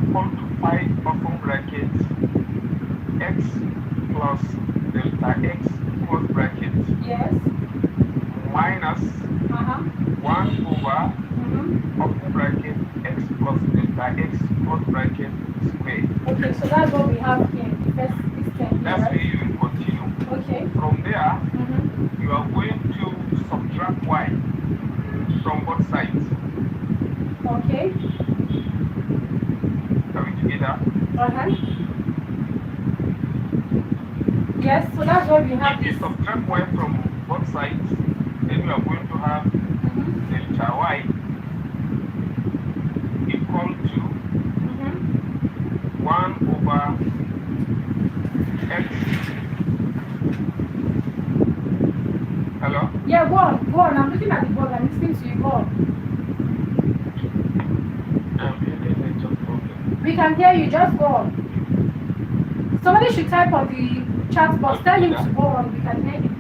equal to 5 open bracket x plus delta x close bracket Yes. minus 1 over open bracket x plus delta x close bracket squared. Okay, so that's what we have here. This term, That's right? where you will continue. Okay. From there, you are going to subtract y from both sides. Okay. Are we together? Yes, so that's what we have. If you subtract y from both sides, then you are going to have delta delta y equal to 1 over x. Hello? Yeah, go on. I'm looking at the board. I'm listening to you. Go on. I'm hearing a network problem. We can hear you. Just go on. Somebody should type on the chat box. Tell him to go on. We can hear him.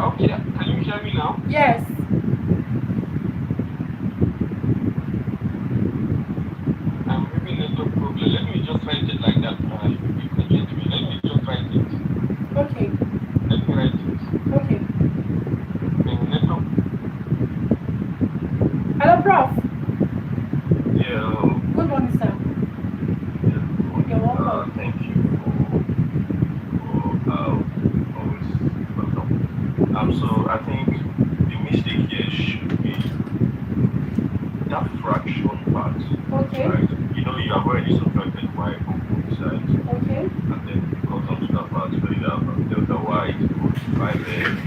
Okay, can you hear me now? Yes. I'm having a network problem. Let me just write it like that. You can get me. Let me just write it. Okay. Let me write it. Okay. Network. Hello, Prof. Yeah. Good morning, sir. Yeah. You're welcome. Thank you for always welcome. So I think the mistake here should be that fraction part. Okay. Right? You know, you have already subtracted y on both sides. Okay. And then it comes on to that part where you have delta y equals 5x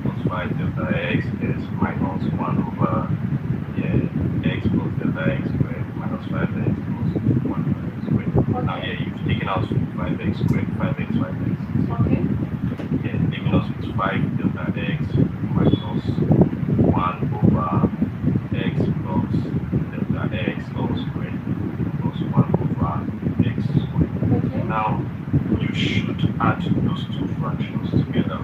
plus 5 delta x is minus 1 over x plus delta x squared minus 5x plus 1 over x squared. Okay. Now, you've taken out 5x squared, 5x. Okay. Leaving us with 5 delta x minus 1 over x plus delta x all squared plus 1 over x squared. Okay. Now, you should add those two fractions together.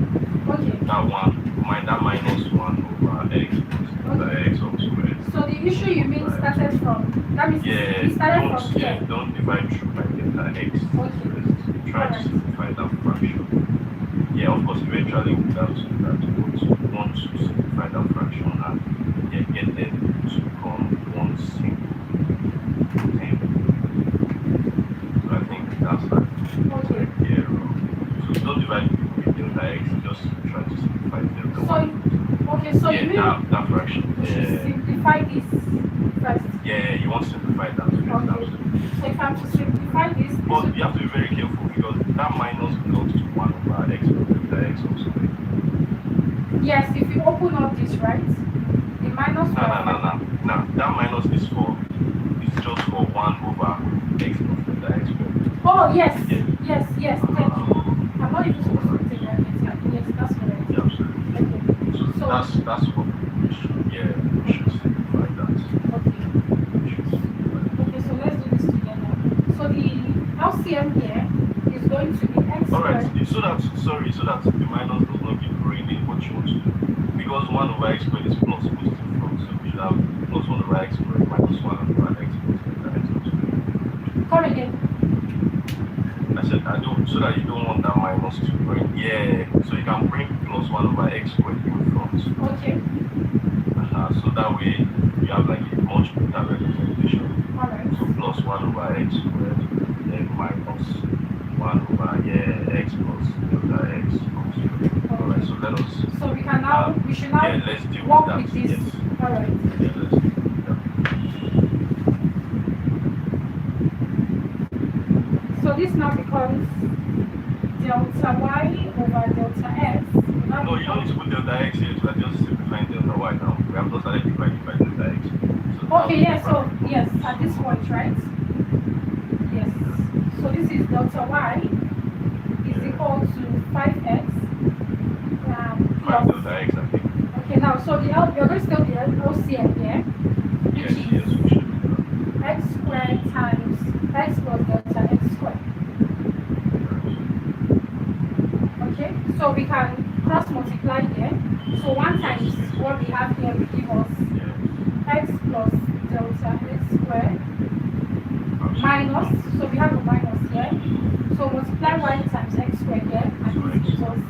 Okay. That minus 1 over x plus delta x all squared. So the issue you mean started from? That means it started from here. Don't divide through by delta x. Okay. Try to simplify that fraction. Yeah, of course, eventually we'll have to do that, but we want to simplify that fraction and get them to become one simple thing. So I think that's like so don't divide with delta x, just try to simplify delta y. So you mean that fraction. We should simplify this first. Yeah, you want to simplify that first. Okay. So if I'm to simplify this, but you have to be very careful because that minus belongs to 1 over x plus delta x also. yes, if you open up this, right? The minus No. That minus is just for 1 over x plus delta x squared. Oh yes. Thank you. I'm not even supposed to take that. Yes, that's correct. Yeah, absolutely. Okay. So that's what we should simplify that. Okay. Okay, so let's do this together. So the LCM here is going to be x Alright, squared. so that the minus does not give ruining what you want to do. Because 1 over x squared is plus positive from, so we should have plus 1 over x squared minus 1 over x plus delta x squared. Come again. I said so that you don't want that minus to bring. Yeah, so you can bring plus 1 over x squared in front. Okay. So that way you have like a much better representation. Alright. So plus 1 over x squared, then minus 1 over x plus delta x all squared. Alright, so let us. So we can now let's deal work with that. with this. Yes. Alright. Yeah, let's deal with that. So this now becomes delta y over delta x. No, you don't need to put delta x here, so I'm just simplifying delta y now. We have just already divided by delta x. Okay, yes, so yes, at this point, right? Yes. So this is delta y is equal to 5x 5 delta x, I think. Okay, now so you're going to still the LCM here, which is Yes, we should do x squared times x plus delta x squared. Okay, so we can cross multiply here. So 1 times what we have here will give us x plus delta x squared minus, so we have a minus here. So multiply y times x squared here, and this gives us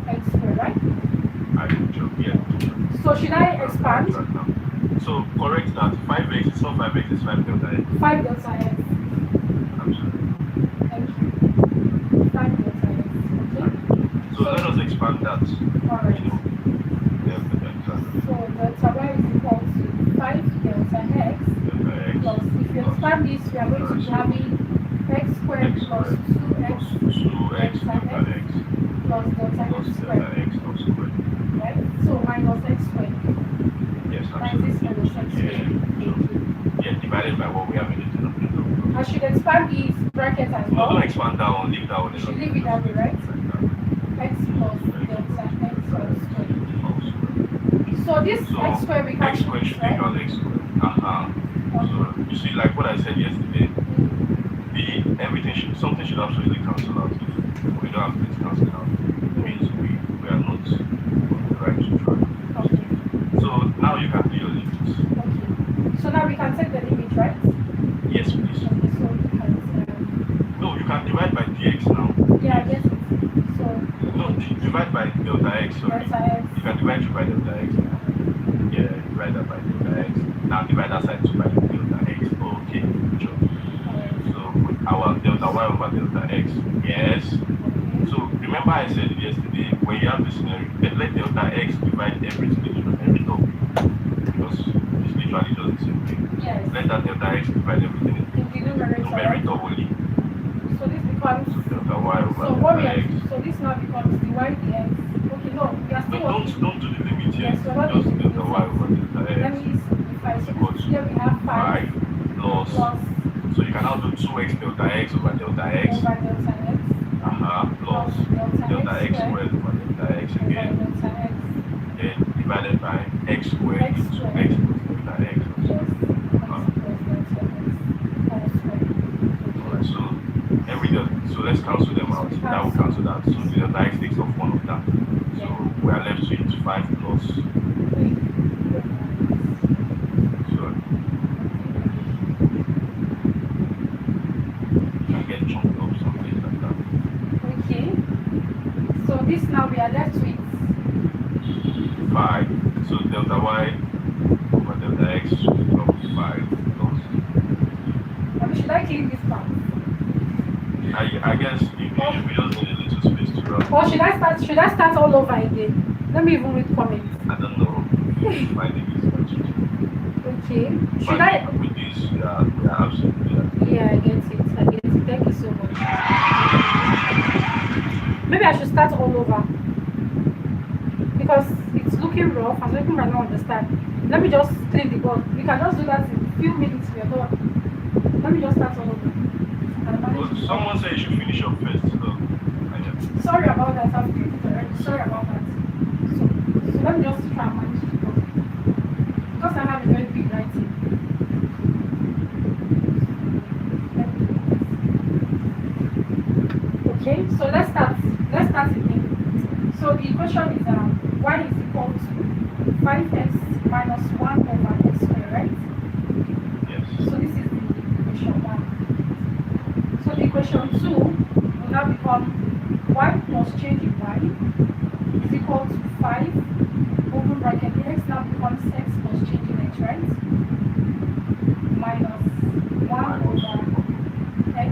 x squared, right? So should I expand? So correct that 5x is not 5x, it's 5 delta x. 5 delta x. Absolutely. Thank you. 5 delta x. Okay. So let us expand that. Alright. Delta delta y is equal to 5 delta x delta x plus, if you expand this, we are going to be having x squared plus 2x 2x delta x plus delta plus x delta squared, x all squared. right? So minus x squared. Yes, Minus this absolutely. minus x Yeah. squared. Yeah, divided by what we have in the denominator. I should expand this bracket as No, well. don't expand that one, leave that one You should alone. leave it that way, right? Like that. X plus delta x all squared. All squared. So this So x squared we x can squared use, should right? equal x squared. So you see, like what I said yesterday, everything should absolutely cancel out. If we don't have things cancel out, it means we are not on the right track. Okay. So now you can do your limits. Okay. So now we can take the limit, right? Yes, please. Okay, so we can, No, you can divide by dx now. yeah, I get it. So No, divide by delta x. Sorry. delta x. You can divide by delta x. Yeah, divide that by delta x. Now divide that side by delta x. Okay, sure. So with our delta y over delta x. Yes. So remember I said it yesterday, when you have this scenario, let delta x divide everything in every top. Because it's literally just the same thing. Yes. Let that delta x divide everything In the numerator, right? numerator only. So this becomes. So delta y over So what we delta are, x. so this now becomes the y dx. Okay, no, we are still working. Don't do the limit here. Yes, we're not Just doing the delta limit y over delta Let x. me simplify. So Equal to here we have 5 plus. plus So you can now do 2x delta x over delta x. over delta x Plus delta x squared over delta x over again. delta x. Then divided by x squared X into squared. x plus delta x. Yes, x plus delta x all squared. Alright, so so let's cancel them out. That will cancel that. So the delta x takes off one of that. So we are left with 5 plus. Sure. Can get chunked up someplace like that. Okay. So this now we are left with 5. So delta y over delta x becomes 5 plus. should I clean this part? I guess we just need a little space to run. Or should I start all over again? Let me even read comments. I don't know. Finding is not easy. Okay. Should But I? with this, we are absolutely Yeah, I get it. Thank you so much. Maybe I should start all over because it's looking rough and people might not understand. Let me just clean the board. We can just do that in a few minutes. We are done. Let me just start all over. Well, someone said you should finish up first. So, sorry about that. I've cleaned it already. Sorry about that. So let me just try and manage the board because I have a very big writing. Okay, so let's start again. So the equation is y is equal to 5x minus 1 over x squared, right? yes. So this is the equation 1. So the equation 2 will now become y plus change in y is equal to 5 open bracket. The x now becomes x plus change in x, right? Minus 1 over x.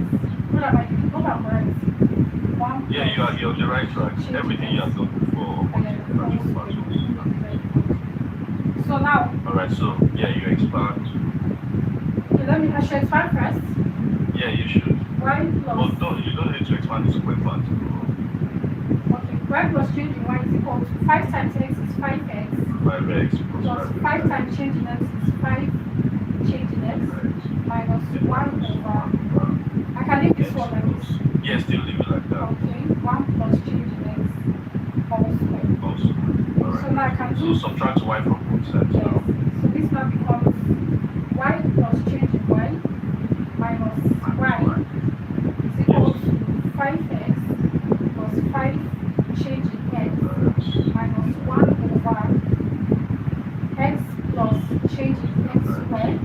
What am I doing? Hope I'm right. 1 Yeah, you're the right track. Everything you have done before. So now, Alright, so yeah, you expand. okay, I should expand first. Yeah, you should. Y plus. Well, you don't need to expand the square part. Okay, y plus change in y is equal to 5 times x is 5x 5x plus 5 times change in x is 5 change in x minus 1 over. I can leave this one like this. Yeah, still leave it like that. Okay, 1 plus change in x whole square. Also. Alright. So now I can So do. subtract y from both sides Yes. now. So this now becomes y plus change in y minus y is equal to 5x plus 5 change in x minus 1 over x plus change in x squared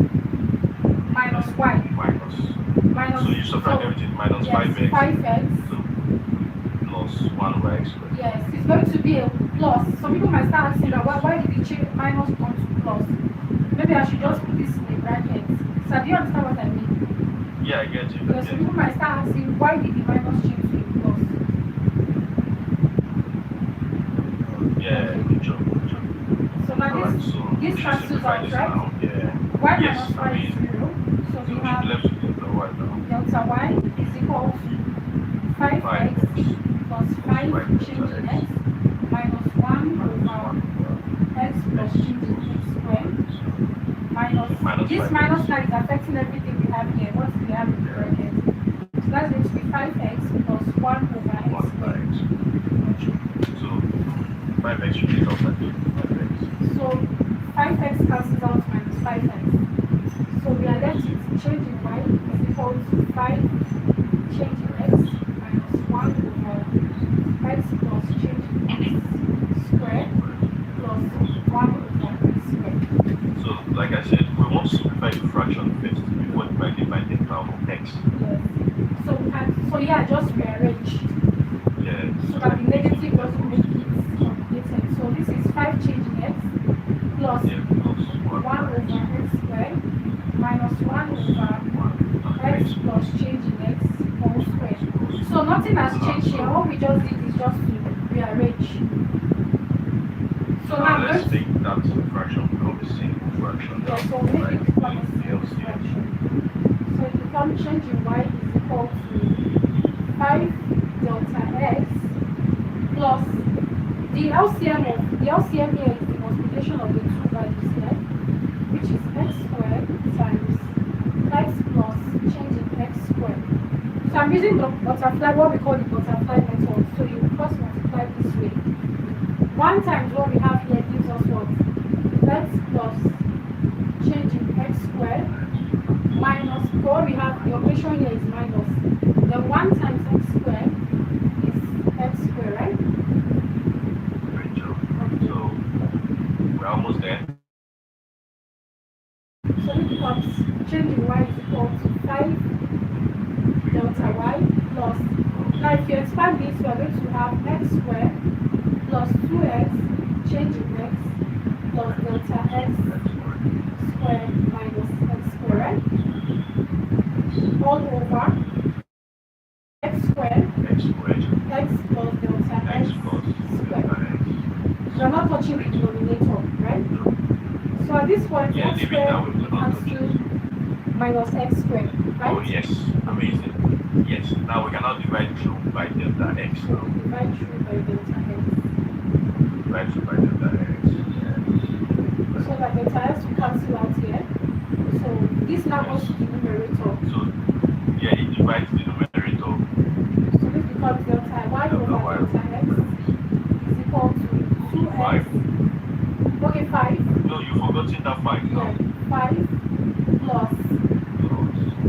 minus y. Minus. So you subtract everything minus yes, 5x. 5x. So plus 1 over x squared. Yes, it's going to be a plus. Some people might start asking that why did you change minus turn to plus? Maybe I should just put this in a bracket. So do you understand what I mean? Yeah, I get you. Because some people might start asking why did the minus change to a plus? Yeah, good job. So now Alright, this this we should cancels simplify out, this right? now. Yeah. Y Yes, minus I y is mean, 0. So so we we should have be left with delta y now. delta y is equal to 5x 5x plus 5 change in x minus 1 over x plus change in x squared minus this 5x. minus sign is affecting everything we have here. What do we have in the bracket? So that's going to be 5x plus 1 over x 1 squared. x. So 5x should be delta 5x. So 5x cancels out minus 5x. So we are left with change in y is equal to 5 change in x minus 1 over x plus change in x squared plus 1 over x squared. So, like I said, we want to simplify the fraction first before dividing by the power of x. Yes. So yeah, just rearrange Yeah. so that the negative doesn't make it complicated. So this is 5 change in x plus Yeah, plus 1 over x squared minus 1 over x plus change in x whole squared. So nothing has changed here. All we just did is just to rearrange. So now let's take that fraction become a single fraction. Yeah, so make it become a single fraction. So it becomes change in y is equal to 5 delta x plus the LCM here is the multiplication of the two values here, which is x squared times x plus change in x squared. So I'm using the butterfly, what we call the butterfly method. So you first multiply this way. 1 times what we have here gives us what? X plus change in x squared minus what we have, the operation here is minus. The 1 times x squared is x squared, right? Great job. So, we're almost there. So it becomes change in y is equal to 5 delta y plus. Now if you expand this, we are going to have x squared plus 2x change in x plus delta x squared minus x squared, right? All over x squared X squared. x plus delta X x plus squared. delta x. We are not touching the denominator, right? So at this point, Yeah, x leave it squared that way. We're not equals touching. to minus x squared, right? Oh, yes. Amazing. Yes. Now we cannot divide through by delta x So now. divide through by delta x. Divide through by delta x. So that delta x will cancel out here. So this now goes to the numerator. So, yeah, it divides the numerator. So this becomes delta y over delta x is equal to 2x. 5. Okay, 5. No, you've forgotten that 5 Yeah, now. 5 plus.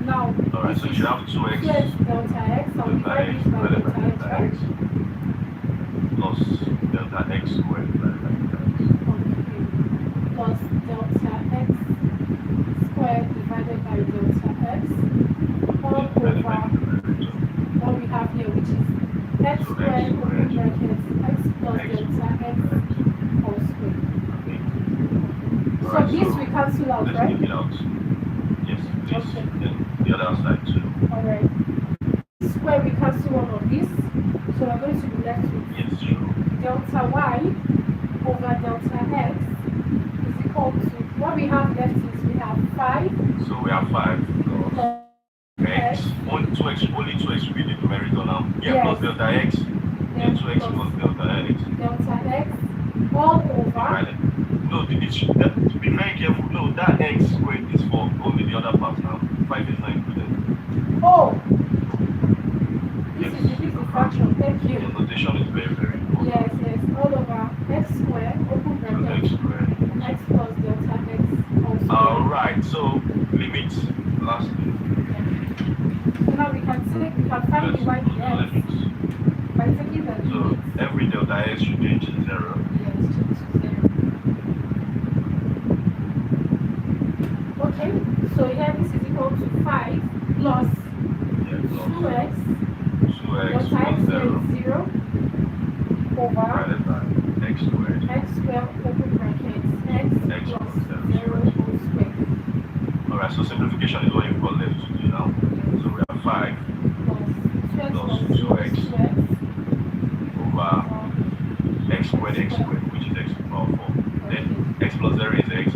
Now, Alright, so you should have 2x. 2x delta x. I'll Delta divide x this by divided by delta x, delta right? x plus delta x squared divided by delta x. Okay. Plus delta x squared divided by delta x all Divided by over the numerator. what we have here, which is x So squared x open squared brackets x plus x delta x whole squared. Okay. So Alright, this so we cancel out, let's right? take it out. Yes, please. Okay. Then the other side too. Alright. Square we cancel one of this. So we're going to be left with Yes, sure. delta y over delta x is equal to what we have left is we have 5 So we have 5 plus plus x. Only 2x will be the numerator now. Yeah, Yes. plus delta x. Yeah, 2x plus delta x. delta x all over. Divided. No, to be very careful. No, that x squared is for only the other part now. 5 is not included. Oh, this is the fraction. Thank The you. notation is very, very important. Yes, all over x squared open So bracket x squared. x plus delta x all squared. Alright, so limit lastly. So now we can find the y x Limits. by taking the So limit. every delta x should change to 0. Yes, change to 0. Okay, so here this is equal to 5 plus Yeah, plus 2x. 2x Delta plus x 0 is 0 over divided by x squared. x squared open brackets x X plus plus 0 whole squared Alright, so simplification is what you've got left to do now. So we have 5 plus 2x plus plus 2x 2x over x squared, which is x to the power 4. Then x plus 0 is x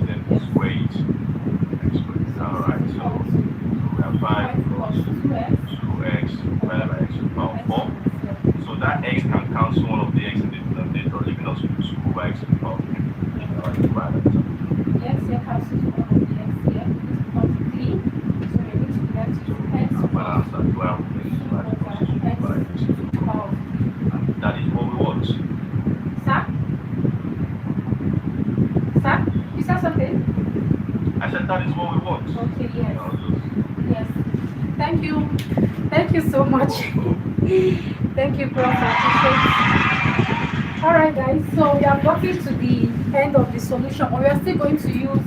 I said that is what we want. Okay, yes. I'll just Yes. Thank you. Thank you so much. Thank you, Prof. I appreciate. All right, guys. So we have gotten to the end of the solution, but we are still going to use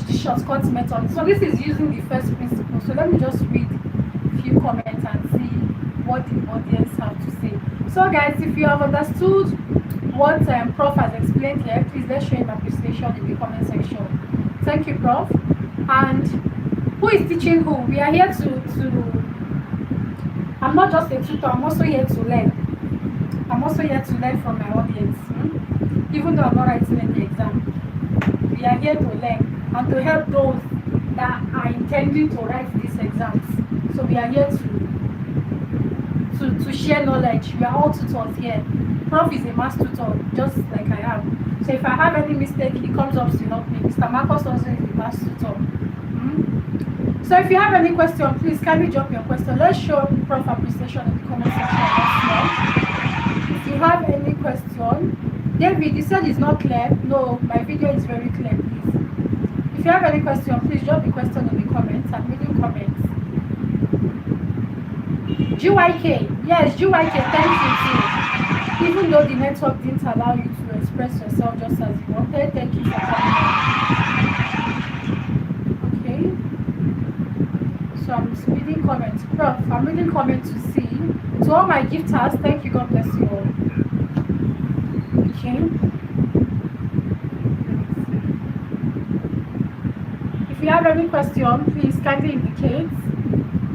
the shortcut method. So this is using the first principle. So let me just read a few comments and see what the audience have to say. So guys, if you have understood what Prof has explained here, please let's show him appreciation in the comment section. Thank you, Prof. And who is teaching who? We are here to I'm not just a tutor, I'm also here to learn. I'm also here to learn from my audience. Even though I'm not writing any exam. We are here to learn and to help those that are intending to write these exams. So we are here to share knowledge. We are all tutors here. Prof is a math tutor, just like I am. So if I have any mistake, he comes up to help me. Mr. Marcos also is a math tutor. So if you have any question, please kindly drop your question. Let's show Prof appreciation in the comment section. If you have any question, David, you said it's not clear. No, my video is very clear, please. If you have any question, please drop the question in the comments. I'm reading comments. GYK, yes, GYK, thank you too. Even though the network didn't allow you to express yourself just as you wanted, thank you for coming on. Okay. So I'm reading comments. Prof, I'm reading comments to see. To all my gifters, thank you, God bless you all. Okay. If you have any question, please kindly indicate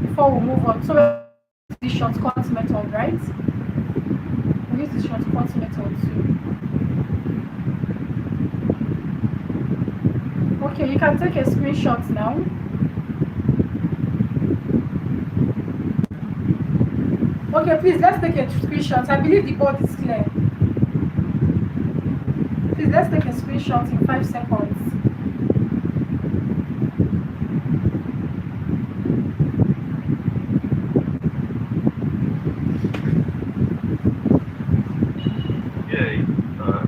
before we move on. So the shortcut method, right? We use the shortcut method too. Okay, you can take a screenshot now. Okay, please let's take a screenshot. I believe the board is clear. Please let's take a screenshot in 5 seconds.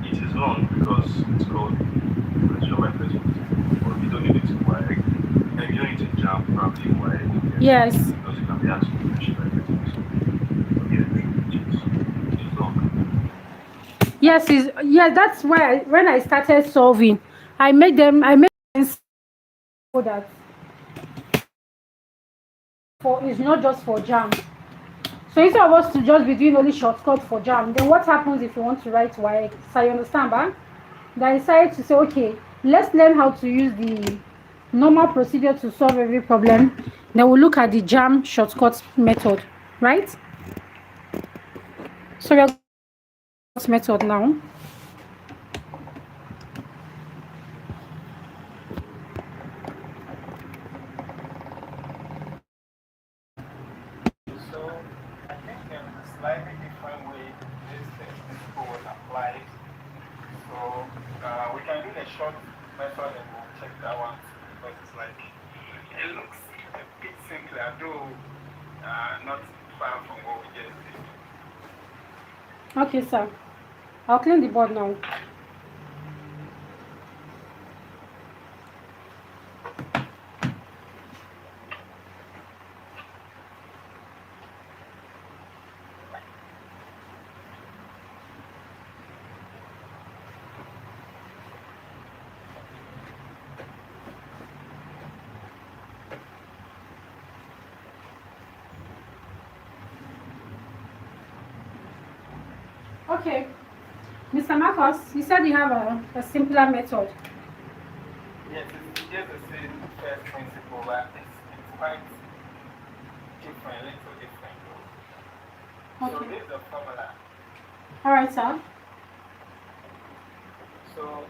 it is long because it's called differential methods. But you don't need it to wire. And you don't need to jump probably wire. Yes. Because you can be asked differential methods. It is long. Yes, that's why when I started solving, I made sense so that it's not just for jam. So instead of us to just be doing only shortcut for jam, then what happens if you want to write Y? So you understand, ba? Then I decided to say, okay, let's learn how to use the normal procedure to solve every problem. Then we'll look at the jam shortcut method, right? So we are method now. So I think there's a slightly different way this principle was applied. So we can do the short method and we'll check that one because it's like it looks a bit similar, though not far from what we just did. Okay, sir. I'll clean the board now. Okay. Mr. Marcos, you said you have a simpler method. Yes, it's just the same first principle, but it's quite different, a little different though. Okay. So this is the formula. Alright, sir. So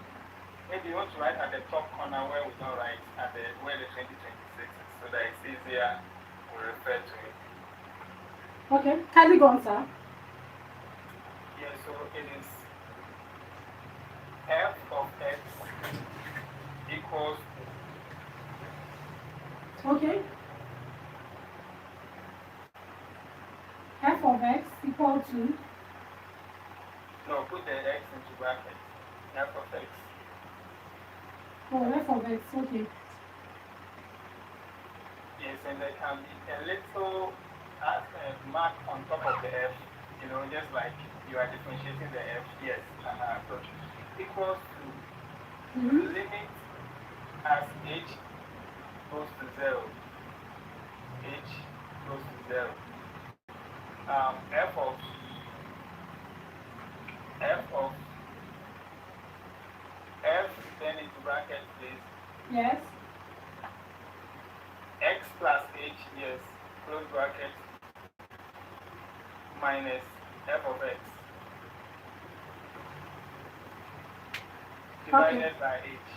maybe you want to write at the top corner where we don't write at where the 2026 is, so that it's easier to refer to it. Okay. Kindly go on, sir. Yeah, so it is f of x equals Okay. F of x equal to. no, put the x into brackets. F of x Oh, f of x. Okay. Yes, and there can be a little mark on top of the f, just like you are differentiating the f. Yes, so equals to Mm-hmm. limit as h goes to 0. H goes to 0. F of f of f, then into brackets, please. Yes. X plus h, yes, close bracket, minus f of x Okay. divided by h.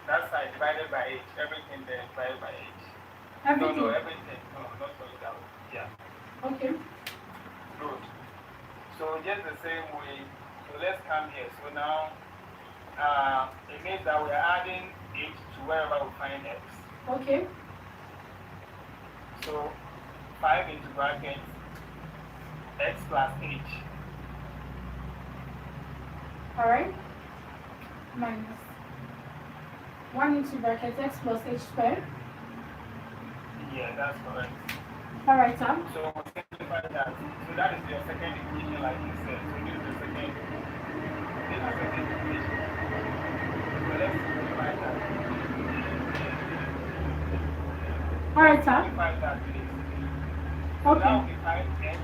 That side divided by h. Everything there divided by h. No, Everything. everything. No, not only that one. Yeah, Okay. good. So just the same way. So let's come here. So now it means that we are adding h to wherever we find x. Okay. So 5 into brackets x plus h. All right. Minus 1 into bracket x plus h squared. Yeah, that's correct. All right, Sam. So we simplify that. So that is your second equation, like you said. So this is the second. This is the second equation. So let's simplify that. All right, Sam. Simplify that, please. So Okay. now we find x.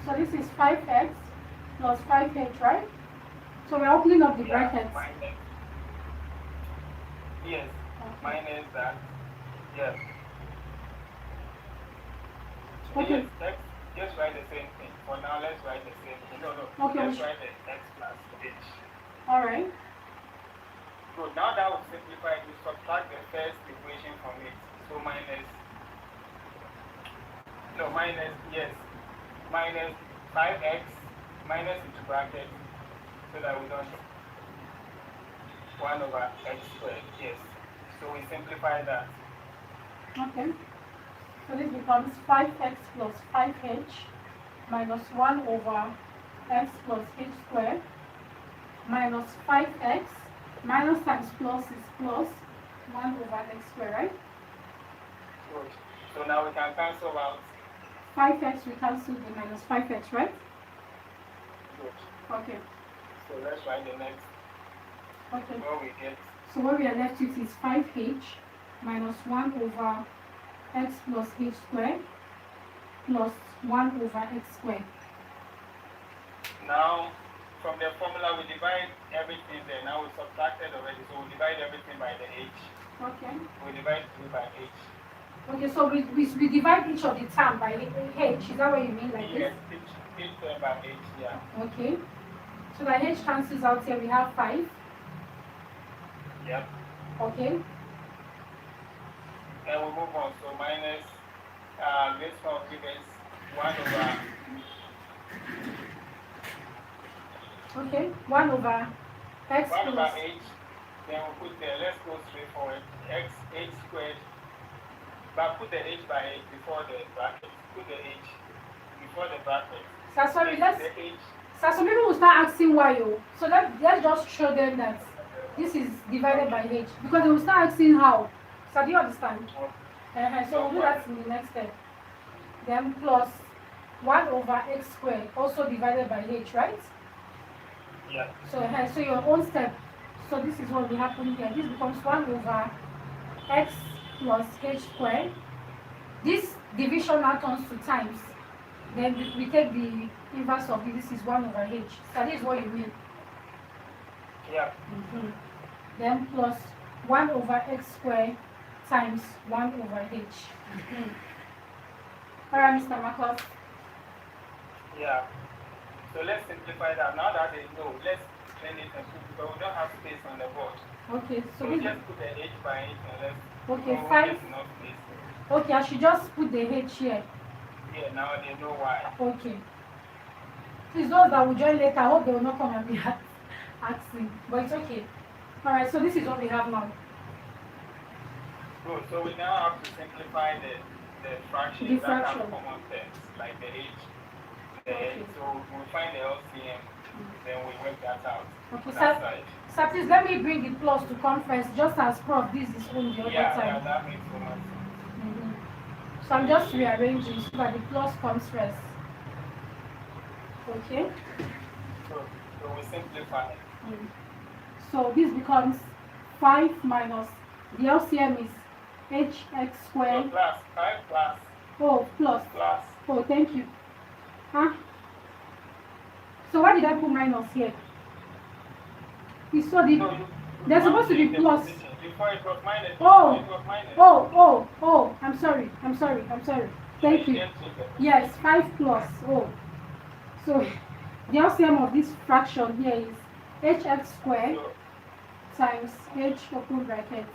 So this is 5x plus 5h, right? So we're opening up the Yeah, brackets. minus. Yes, Okay. minus that. Yes. Okay. Yes, x. Just write the same thing. For now, let's write the same thing. No. Okay. Let's write the x plus h. All right. Good. Now that we've simplified, we subtract the first equation from it. So minus, yes, minus 5x minus into bracket so that we don't 1 over x squared. Yes. So we simplify that. Okay. So this becomes 5x plus 5h minus 1 over x plus h squared minus 5x minus times plus is plus 1 over x squared, right? Good. So now we can cancel out. 5x we cancel the minus 5x, right? Good. Okay. So let's write the next. Okay. What we get. So what we are left with is 5h minus 1 over x plus h squared plus 1 over x squared. Now, from the formula, we divide everything there. Now we subtracted already, so we divide everything by the h. Okay. We divide 3 by h. Okay, so we divide each of the term by h. Is that what you mean, like Yes, this? each term by h, yeah. Okay. So the h cancels out here. We have 5. Yep. Okay. And we move on. So minus this one will give us 1 over. Okay. 1 over x 1 over plus. h. Then we put there. Let's go straight forward. X h squared. But put the h by h before the bracket. Put the h before the bracket. So sorry, let's. The h. So some people will start asking why. So let's just show them that this is divided by h because they will start asking how. So do you understand? So we'll do that in the next step. Then plus 1 over x squared also divided by h, right? Yeah. So your own step. So this is what will happen here. This becomes 1 over x plus h squared. This division now turns to times. Then we take the inverse of it. This is 1 over h. So this is what you mean. Yeah. Then plus 1 over x squared times 1 over h. Alright, Mr. Marcos. Yeah. So let's simplify that. Now that they know, let's explain it and put, because we don't have space on the board. Okay, so So this just put the h by h and let's. okay, no, 5. there's enough space. Okay, I should just put the h here. Yeah, now they know why. Okay. Please, those that will join later, I hope they will not come and be asking. But it's okay. Alright, so this is what we have now. Good. So we now have to simplify the fractions The that have fraction. common terms, like the h, the Okay. h. So we'll find the LCM. then we work that out. Okay, On that side. so please let me bring the plus to come first, just as Prof this is on the other Yeah, time. that makes so much sense. So I'm just rearranging so that the plus comes first. Okay. So we simplify. So this becomes 5 minus the LCM is hx So squared. plus 5 plus Oh, plus. plus. Oh, thank you. Huh? So why did I put minus here? It's so the No, you there's want supposed to be change the plus. position. Before it was minus. Oh. It was minus. Oh, I'm sorry. Thank you. Change the Yes, 5 plus. Oh. So the LCM of this fraction here is hx squared So, times h open brackets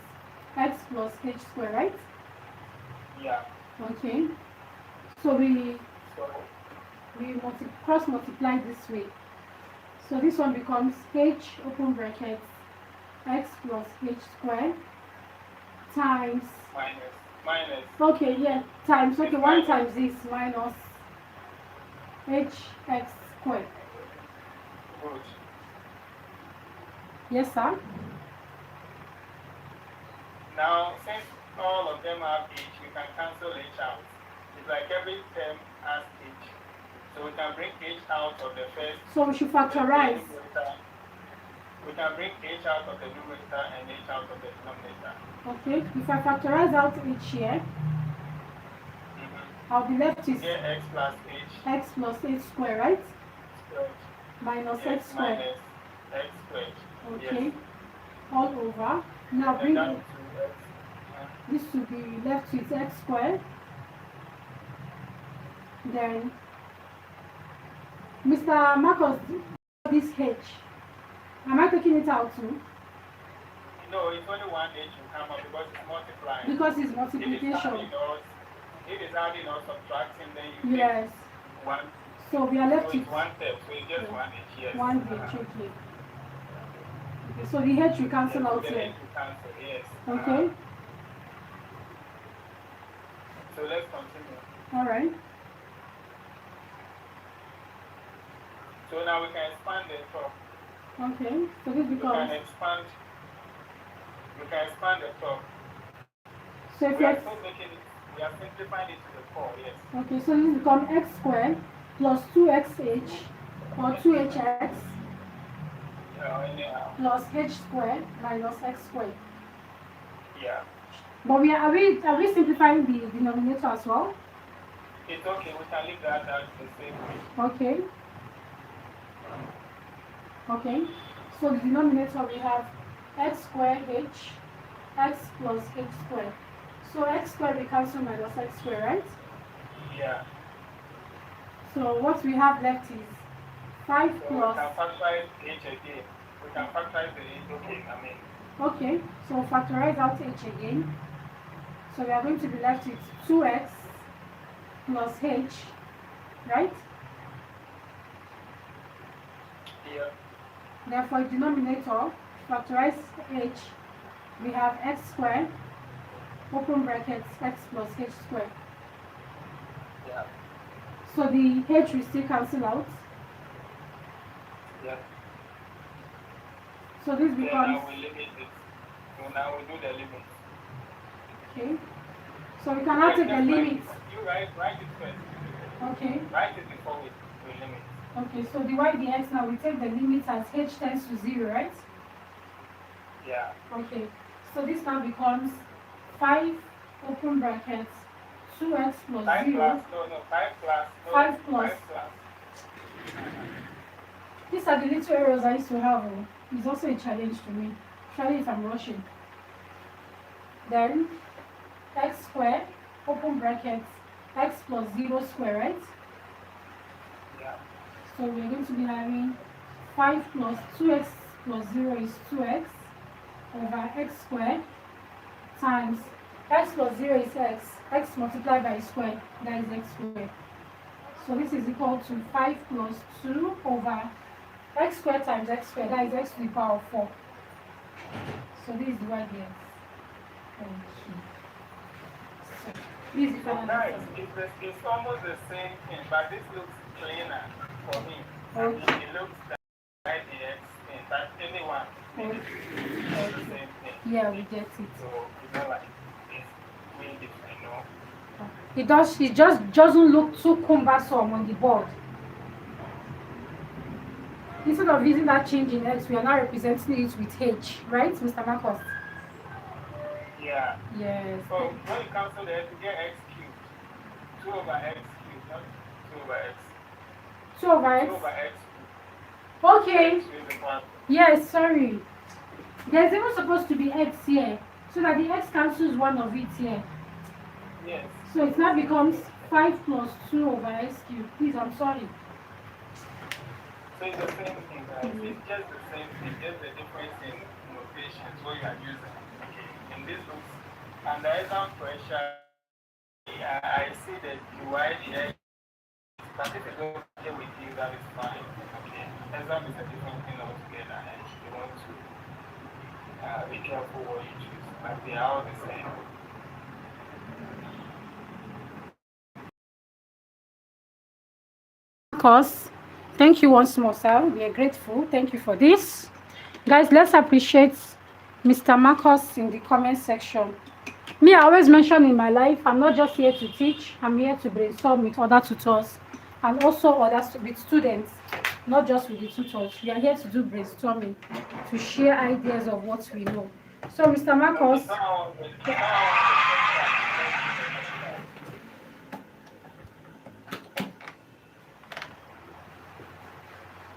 x plus h squared, right? yeah. Okay. So we So cross multiply this way. So this one becomes h open brackets x plus h squared times minus. okay, yeah, times okay, It's 1 minus. times this minus hx squared. Good. Yes, sir. Now, since all of them have h, we can cancel h out. It's like every term has h. So we can bring h out of the first. So we should factorize. We can bring h out of the numerator and h out of the denominator. Okay, if I factorize out h here, I'll be left with Here x plus h x plus h squared, right? squared. Minus Yes, x squared. minus x squared. Okay. Yes. All over. Now And bring down it. to x. This should be left with x squared. Then Mr. Marcus, this h. Am I taking it out too? No, it's only one h will come up because it's multiplying. Because it's If multiplication. it's adding or subtracting, then you Yes. take one. So we are So left with it's one step, so it's just one h, yes. one h, okay. Okay, so the h will cancel out The here. h will cancel, yes. Okay. So let's continue. Alright. So now we can expand the top. Okay. So this We becomes can expand the top. so if We you are still making it, we are simplifying it to the 4, yes. okay, so this becomes x squared plus 2xh or 2hx Anyhow. plus h squared minus x squared. Yeah. But are we simplifying the denominator as well? It's okay, we can leave that as the same way. Okay. Okay. So the denominator we have x squared h x plus h squared. So x squared we cancel minus x squared, right? Yeah. So what we have left is 5 So plus. we can factorize h again. We can factorize the h again, I mean. Okay, so factorize out h again. So we are going to be left with 2x plus h, right? Yeah. Therefore, denominator, factorize h, we have x squared, open brackets, x plus h squared. Yeah. So the h will still cancel out. Yeah. So this Then becomes, now we limit it. So now we do the limit. okay. So we cannot take the limit. You write it first. Okay. Write it before we limit. Okay, so the y dx now we take the limit as h tends to 0, right? Yeah. Okay, so this now becomes 5 open brackets 2x plus 5 0. plus, no, 5 plus. No, 5 plus. 5 plus. These are the little errors I used to have. Oh. It's also a challenge to me, especially if I'm rushing. Then x squared open brackets x plus 0 square, right? Yeah. So we're going to be having 5 plus 2x plus 0 is 2x over x squared times x plus 0 is x multiplied by square, that is x squared. So this is equal to 5 plus 2 over x squared times x squared, that is x to the power of 4. So this is the y here. So this is the final Nice. answer. It's almost the same thing, but this looks cleaner for me. Okay. It looks in the future. It's the same thing. Yeah, we get it. So it's not like it's way different, no. It just doesn't look too cumbersome on the board. Instead of using that change in X, we are now representing it with H, right, Mr. Marcos? Yeah. Yes. So when you cancel the X, you get X cubed. 2 over X cubed, not 2 over X. 2 over 2 X. over X. Okay. X is the part. Yes, sorry. There's even supposed to be X here, so that the X cancels one of it here. Yes. So it now becomes 5 plus 2 over X cubed. Please, I'm sorry. So it's the same thing, guys. It's just the same thing, just the difference in notations what you are using. Okay. In this books, under exam pressure, I see that you write the X, but if it's okay with you, that is fine. Okay. Exam is a different thing altogether, and you want to be careful what you choose. But they are all the same. Marcos, thank you once more, sir. We are grateful. Thank you for this. Guys, let's appreciate Mr. Marcos in the comment section. Me, I always mention in my life, I'm not just here to teach, I'm here to brainstorm with other tutors and also others with students, not just with the tutors. We are here to do brainstorming, to share ideas of what we know. So, Mr. Marcos,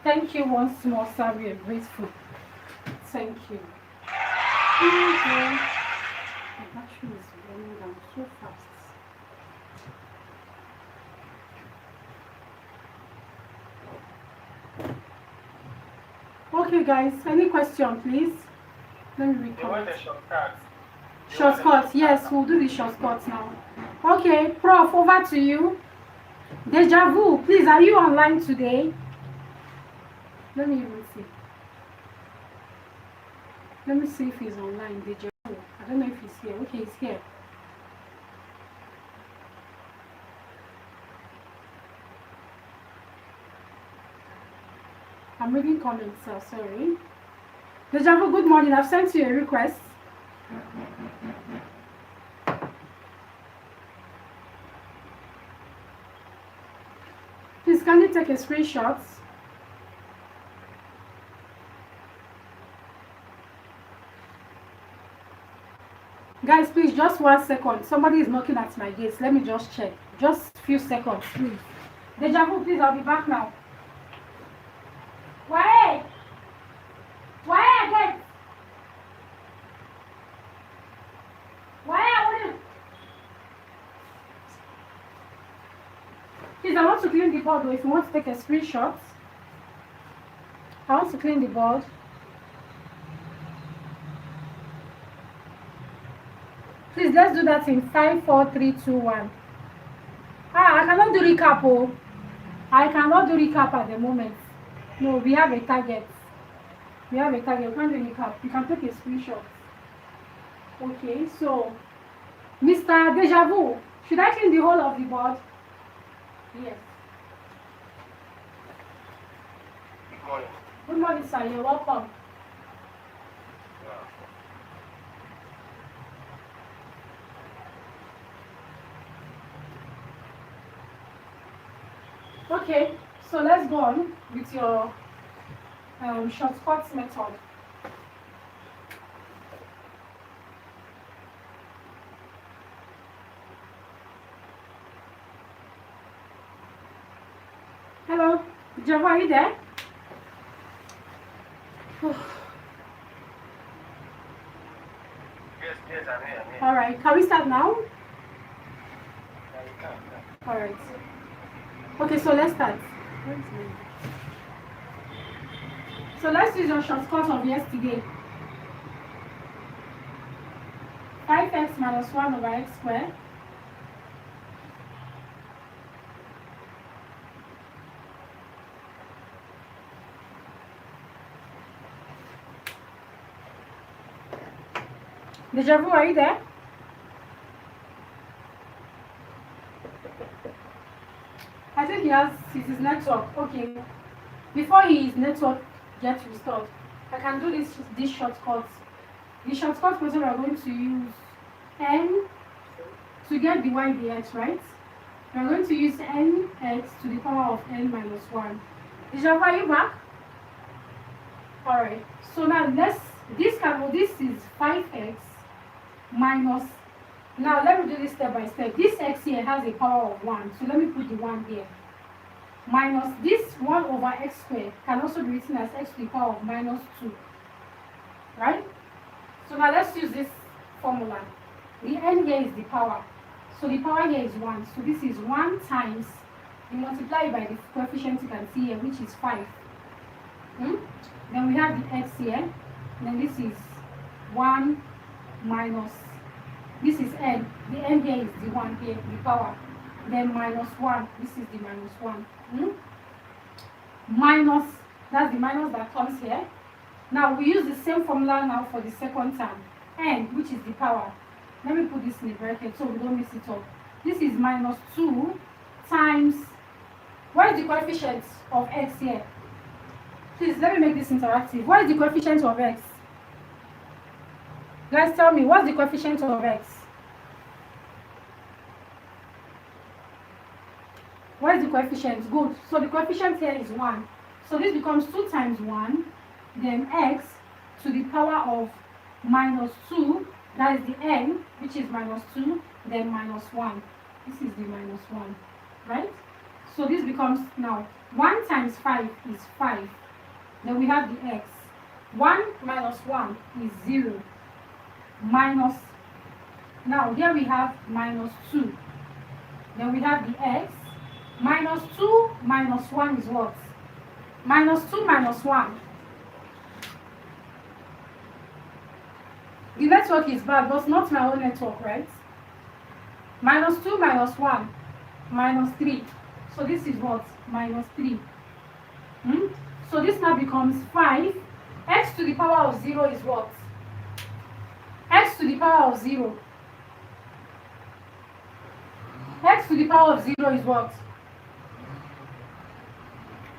thank you once more, sir. We are grateful. Thank you. Okay. The battery is running down so fast. Okay, guys, any question, please? Let me record. You want the shortcuts? Shortcuts, yes, we'll do the shortcuts now. Okay, Prof, over to you. Deja vu, please, are you online today? Let me even see. Let me see if he's online. Deja vu. I don't know if he's here. Okay, he's here. I'm reading comments, sir. Sorry. Deja vu, good morning. I've sent you a request. Please, can you take a screenshot? Guys, please, just 1 second. Somebody is knocking at my gates. Let me just check. Just a few seconds, please. Deja vu, please, I'll be back now. Why? Why again? Why are you? Please, I want to clean the board, though, if you want to take a screenshot. I want to clean the board. Please, let's do that in 5, 4, 3, 2, 1. I cannot do recap, oh. I cannot do recap at the moment. No, we have a target. We have a target. We can't do recap. You can take a screenshot. Okay, so, Mr. Deja Vu, should I clean the whole of the board? Yes. Good morning. Good morning, sir. You're welcome. Okay, so let's go on with your shortcuts method. Hello, Java, are you there? Yes, I'm here. All right, can we start now? Yeah, you can. All right. Okay, so let's start. So let's use your shortcut of yesterday. 5x minus 1 over x squared. Deja vu, are you there? I think he has his network. Okay. Before his network gets restored, I can do this shortcut. The shortcut method we are going to use n to get the y dx, right? We are going to use nx to the power of n minus 1. Is your value back? Alright, so now this is 5x minus, now let me do this step by step. This x here has a power of 1, so let me put the 1 here. Minus this 1 over x squared can also be written as x to the power of minus 2. Right? So now let's use this formula. The n here is the power. So the power here is 1. So this is 1 times, you multiply it by the coefficient you can see here, which is 5. Then we have the x here. Then this is 1 minus, this is n. The n here is the 1 here, the power. Then minus 1, this is the minus 1. Minus, that's the minus that comes here. Now we use the same formula now for the second term, n, which is the power. Let me put this in the bracket so we don't mix it up. This is minus 2 times, what is the coefficient of x here? Please, let me make this interactive. What is the coefficient of x? Guys, tell me, what's the coefficient of x? What is the coefficient? Good. So the coefficient here is 1. So this becomes 2 times 1, then x to the power of minus 2, that is the n, which is minus 2, then minus 1. This is the minus 1, right? So this becomes now 1 times 5 is 5. Then we have the x. 1 minus 1 is 0. Minus, now here we have minus 2. Then we have the x. Minus 2 minus 1 is what? Minus 2 minus 1. The network is bad, but not my own network, right? Minus 2 minus 1, minus 3. So this is what? Minus 3. So this now becomes 5. X to the power of 0 is what? X to the power of 0. X to the power of 0 is what?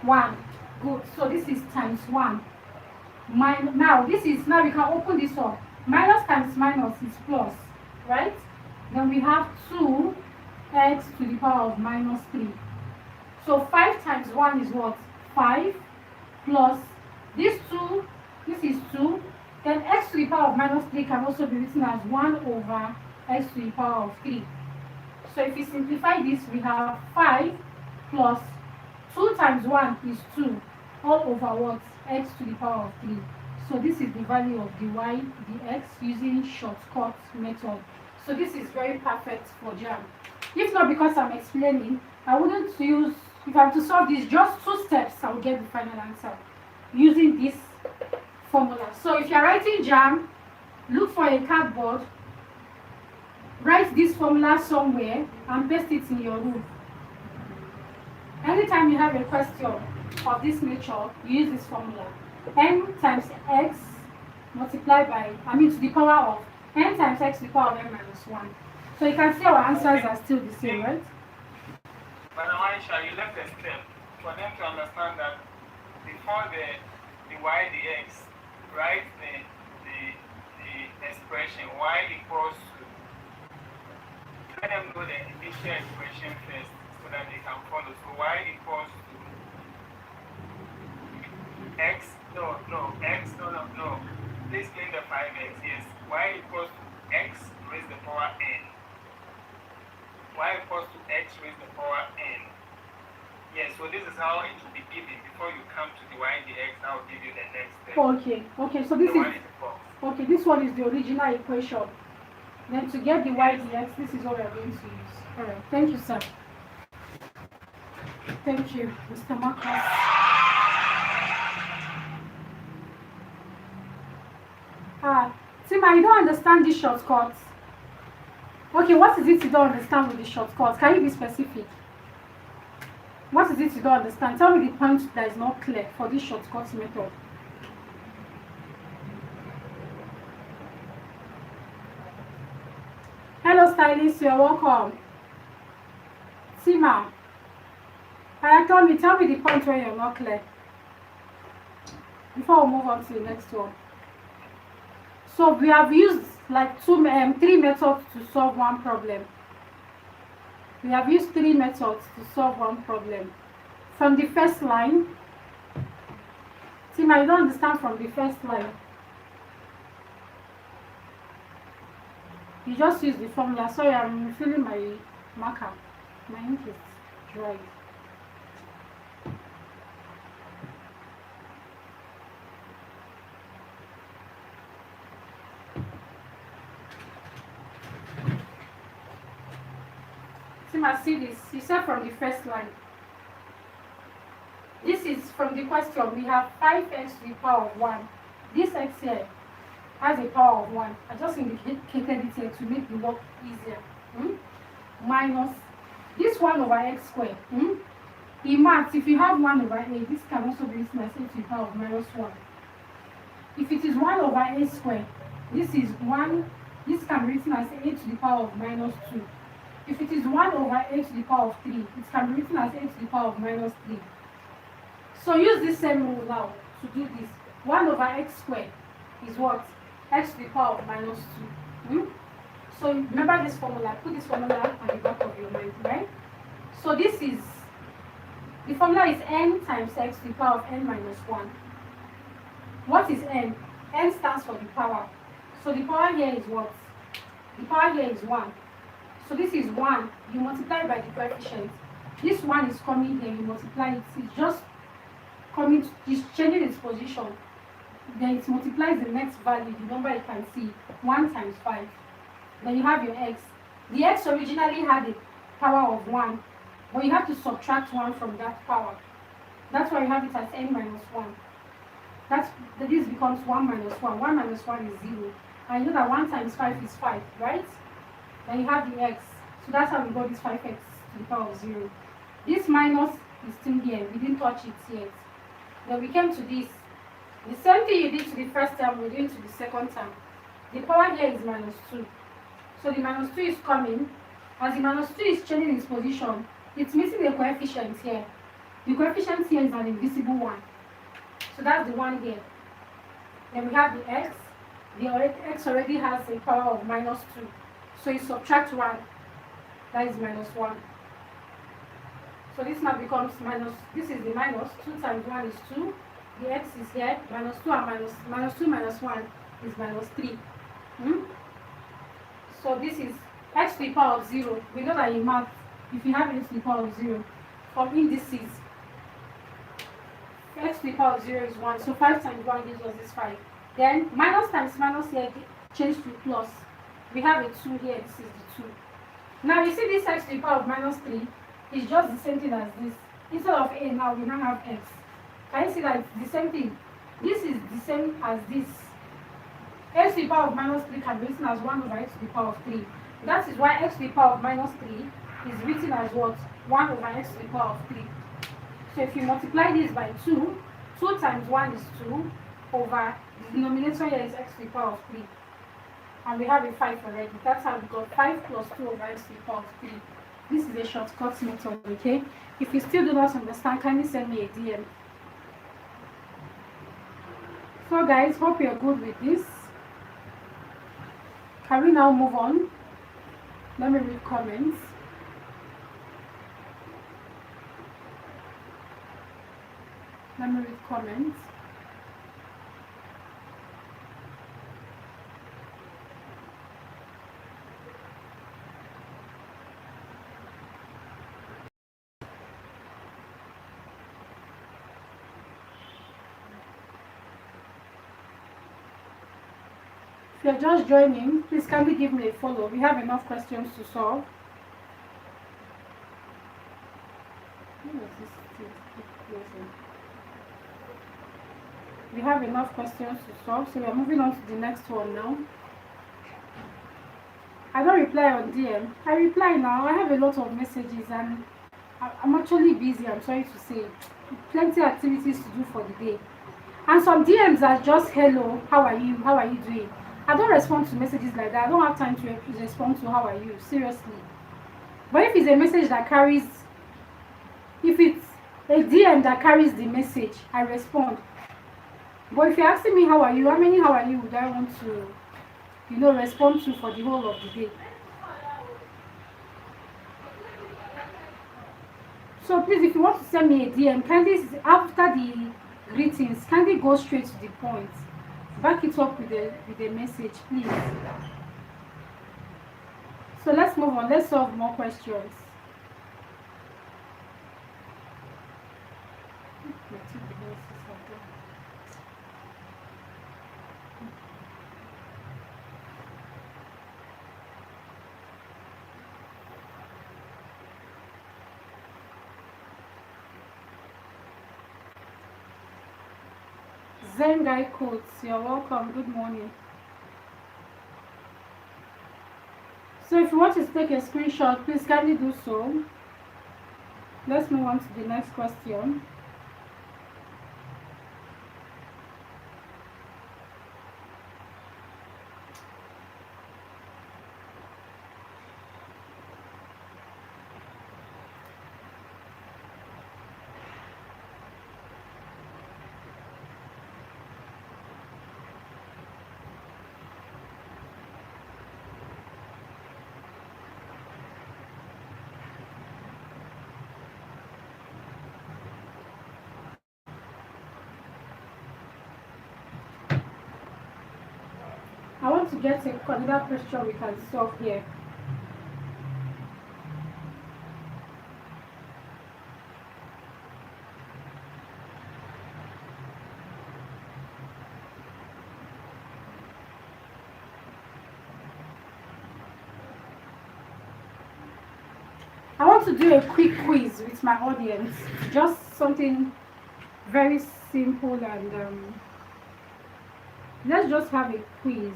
1. Good. So this is times 1. Now this is, now we can open this up. Minus times minus is plus, right? Then we have 2x to the power of minus 3. So 5 times 1 is what? 5 plus this 2, this is 2. Then x to the power of minus 3 can also be written as 1 over x to the power of 3. So if we simplify this, we have 5 plus 2 times 1 is 2, all over what? X to the power of 3. So this is the value of the y, the x, using shortcut method. So this is very perfect for jam. If not because I'm explaining, I wouldn't use, if I'm to solve this, just 2 steps, I'll get the final answer using this formula. So if you're writing jam, look for a cardboard, write this formula somewhere and paste it in your room. Anytime you have a question of this nature, you use this formula. N times x multiplied by, to the power of n times x to the power of n minus 1. So you can see our answers are still the same, right? Madam Aisha, you left a step for them to understand that before the y dx, write the expression y equals to, let them know the initial expression first so that they can follow. So y equals to x, no, please clean the 5x, yes. Y equals to x raised to the power n. Y equals to x raised to the power n. Yes, so this is how it will be given before you come to the y dx. I will give you the next step. Okay, so this is okay, this one is the original equation. Then to get the y dx, this is what we are going to use. Alright, thank you, sir. Thank you, Mr. Marcus. Tima, you don't understand these shortcuts. Okay, what is it you don't understand with the shortcuts? Can you be specific? What is it you don't understand? Tell me the point that is not clear for this shortcut method. Hello, stylist, you're welcome. Tima, tell me the point where you're not clear. before we move on to the next one. So we have used like three methods to solve one problem. We have used three methods to solve one problem. From the first line, Tim, I don't understand from the first line. You just use the formula. Sorry, I'm refilling my marker. My ink is dry. I see this. You said from the first line. This is from the question. We have 5x to the power of 1. This x here has a power of 1. I just indicated it here to make the work easier. Minus this 1 over x squared. In maths, if you have 1 over a, this can also be written as a to the power of minus 1. If it is 1 over a squared, this is 1. This can be written as a to the power of minus 2. If it is 1 over a to the power of 3, it can be written as a to the power of minus 3. So use this same rule now to do this. 1 over x squared is what? X to the power of minus 2. So remember this formula. Put this formula at the back of your mind, right? So this is, the formula is n times x to the power of n minus 1. What is n? N stands for the power. So the power here is what? The power here is 1. So this is 1. You multiply by the coefficient. This 1 is coming here. You multiply it. It's just coming, it's changing its position. Then it multiplies the next value, the number you can see, 1 times 5. Then you have your x. The x originally had a power of 1, but you have to subtract 1 from that power. That's why you have it as n minus 1. This becomes 1 minus 1. 1 minus 1 is 0. And you know that 1 times 5 is 5, right? Then you have the x. So that's how we got this 5x to the power of 0. This minus is still here. We didn't touch it yet. Then we came to this. The same thing you did to the first term, we're doing to the second term. The power here is minus 2. So the minus 2 is coming. As the minus 2 is changing its position, it's missing a coefficient here. The coefficient here is an invisible one. So that's the one here. Then we have the x. The x already has a power of minus 2. So you subtract 1. That is minus 1. So this now becomes minus, this is the minus, 2 times 1 is 2. The x is here, minus 2 and minus 2 minus 1 is minus 3. So this is x to the power of 0. We know that in math, if you have x to the power of 0, from indices, x to the power of 0 is 1. So 5 times 1 gives us this 5. Then minus times minus here change to plus. We have a 2 here, this is the 2. Now you see this x to the power of minus 3 is just the same thing as this. Instead of a now, we now have x. Can you see that it's the same thing? This is the same as this. X to the power of minus 3 can be written as 1 over x to the power of 3. That is why x to the power of minus 3 is written as what? 1 over x to the power of 3. So if you multiply this by 2, 2 times 1 is 2 over the denominator here is x to the power of 3. And we have a 5 already. That's how we got 5 plus 2 over x to the power of 3. This is a shortcut method, okay? If you still do not understand, kindly send me a DM. So guys, hope you're good with this. Can we now move on? Let me read comments. If you're just joining, please kindly give me a follow. We have enough questions to solve. We have enough questions to solve, so we are moving on to the next one now. I don't reply on DM. I reply now. I have a lot of messages and I'm actually busy, I'm sorry to say. Plenty of activities to do for the day. And some DMs are just, hello, how are you? How are you doing? I don't respond to messages like that. I don't have time to respond to how are you, seriously. But if it's a message that carries, if it's a DM that carries the message, I respond. But if you're asking me how are you, how many how are you would I want to, respond to for the whole of the day? So please, if you want to send me a DM, kindly after the greetings, kindly go straight to the point. Back it up with a message, please. So let's move on. Let's solve more questions. Zen Guy Coats, you're welcome. Good morning. So if you want to take a screenshot, please kindly do so. Let's move on to the next question. I want to get another question we can solve here. I want to do a quick quiz with my audience. Just something very simple and let's just have a quiz.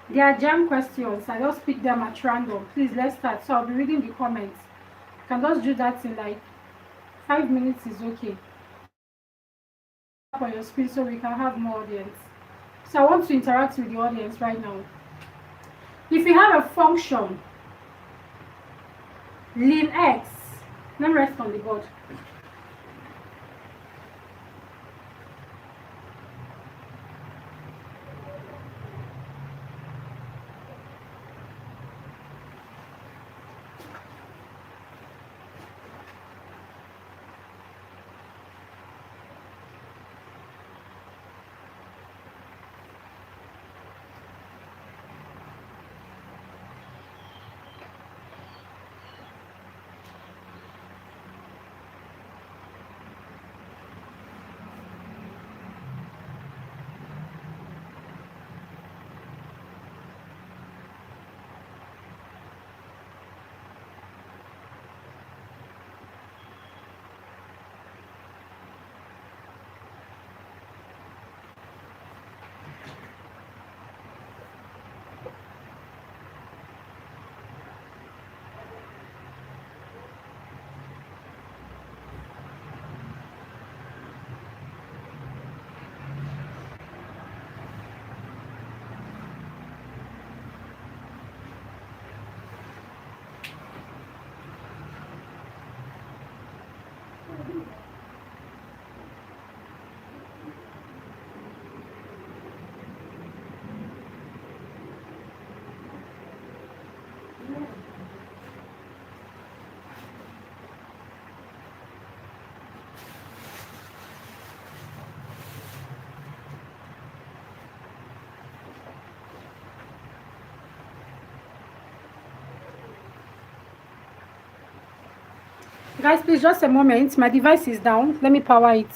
They are jam questions. I just pick them at random. Please, let's start. So I'll be reading the comments. You can just do that in like 5 minutes is okay. On your screen so we can have more audience. So I want to interact with the audience right now. If you have a function, ln x, let me write on the board. Guys, please just a moment. My device is down. Let me power it.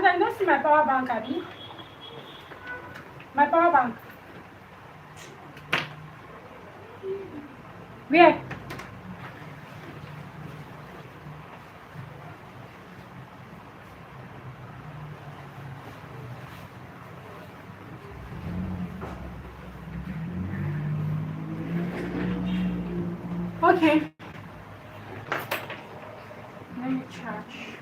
And I don't see my power bank, Abby. My power bank. Where? Okay. Let me charge.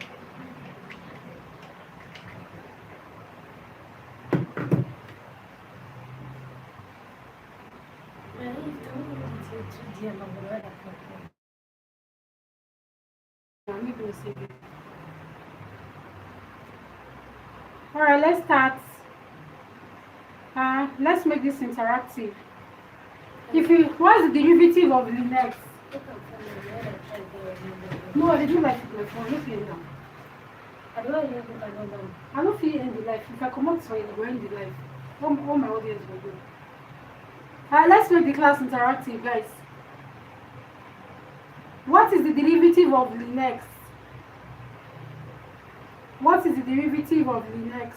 All right, let's start. Let's make this interactive. If you, what's the derivative of Linux? No, they do like it my phone. Look here now. I don't feel in the life. If I come out for it, go in the life. All my audience will do. Let's make the class interactive, guys. What is the derivative of Linux? What is the derivative of Linux?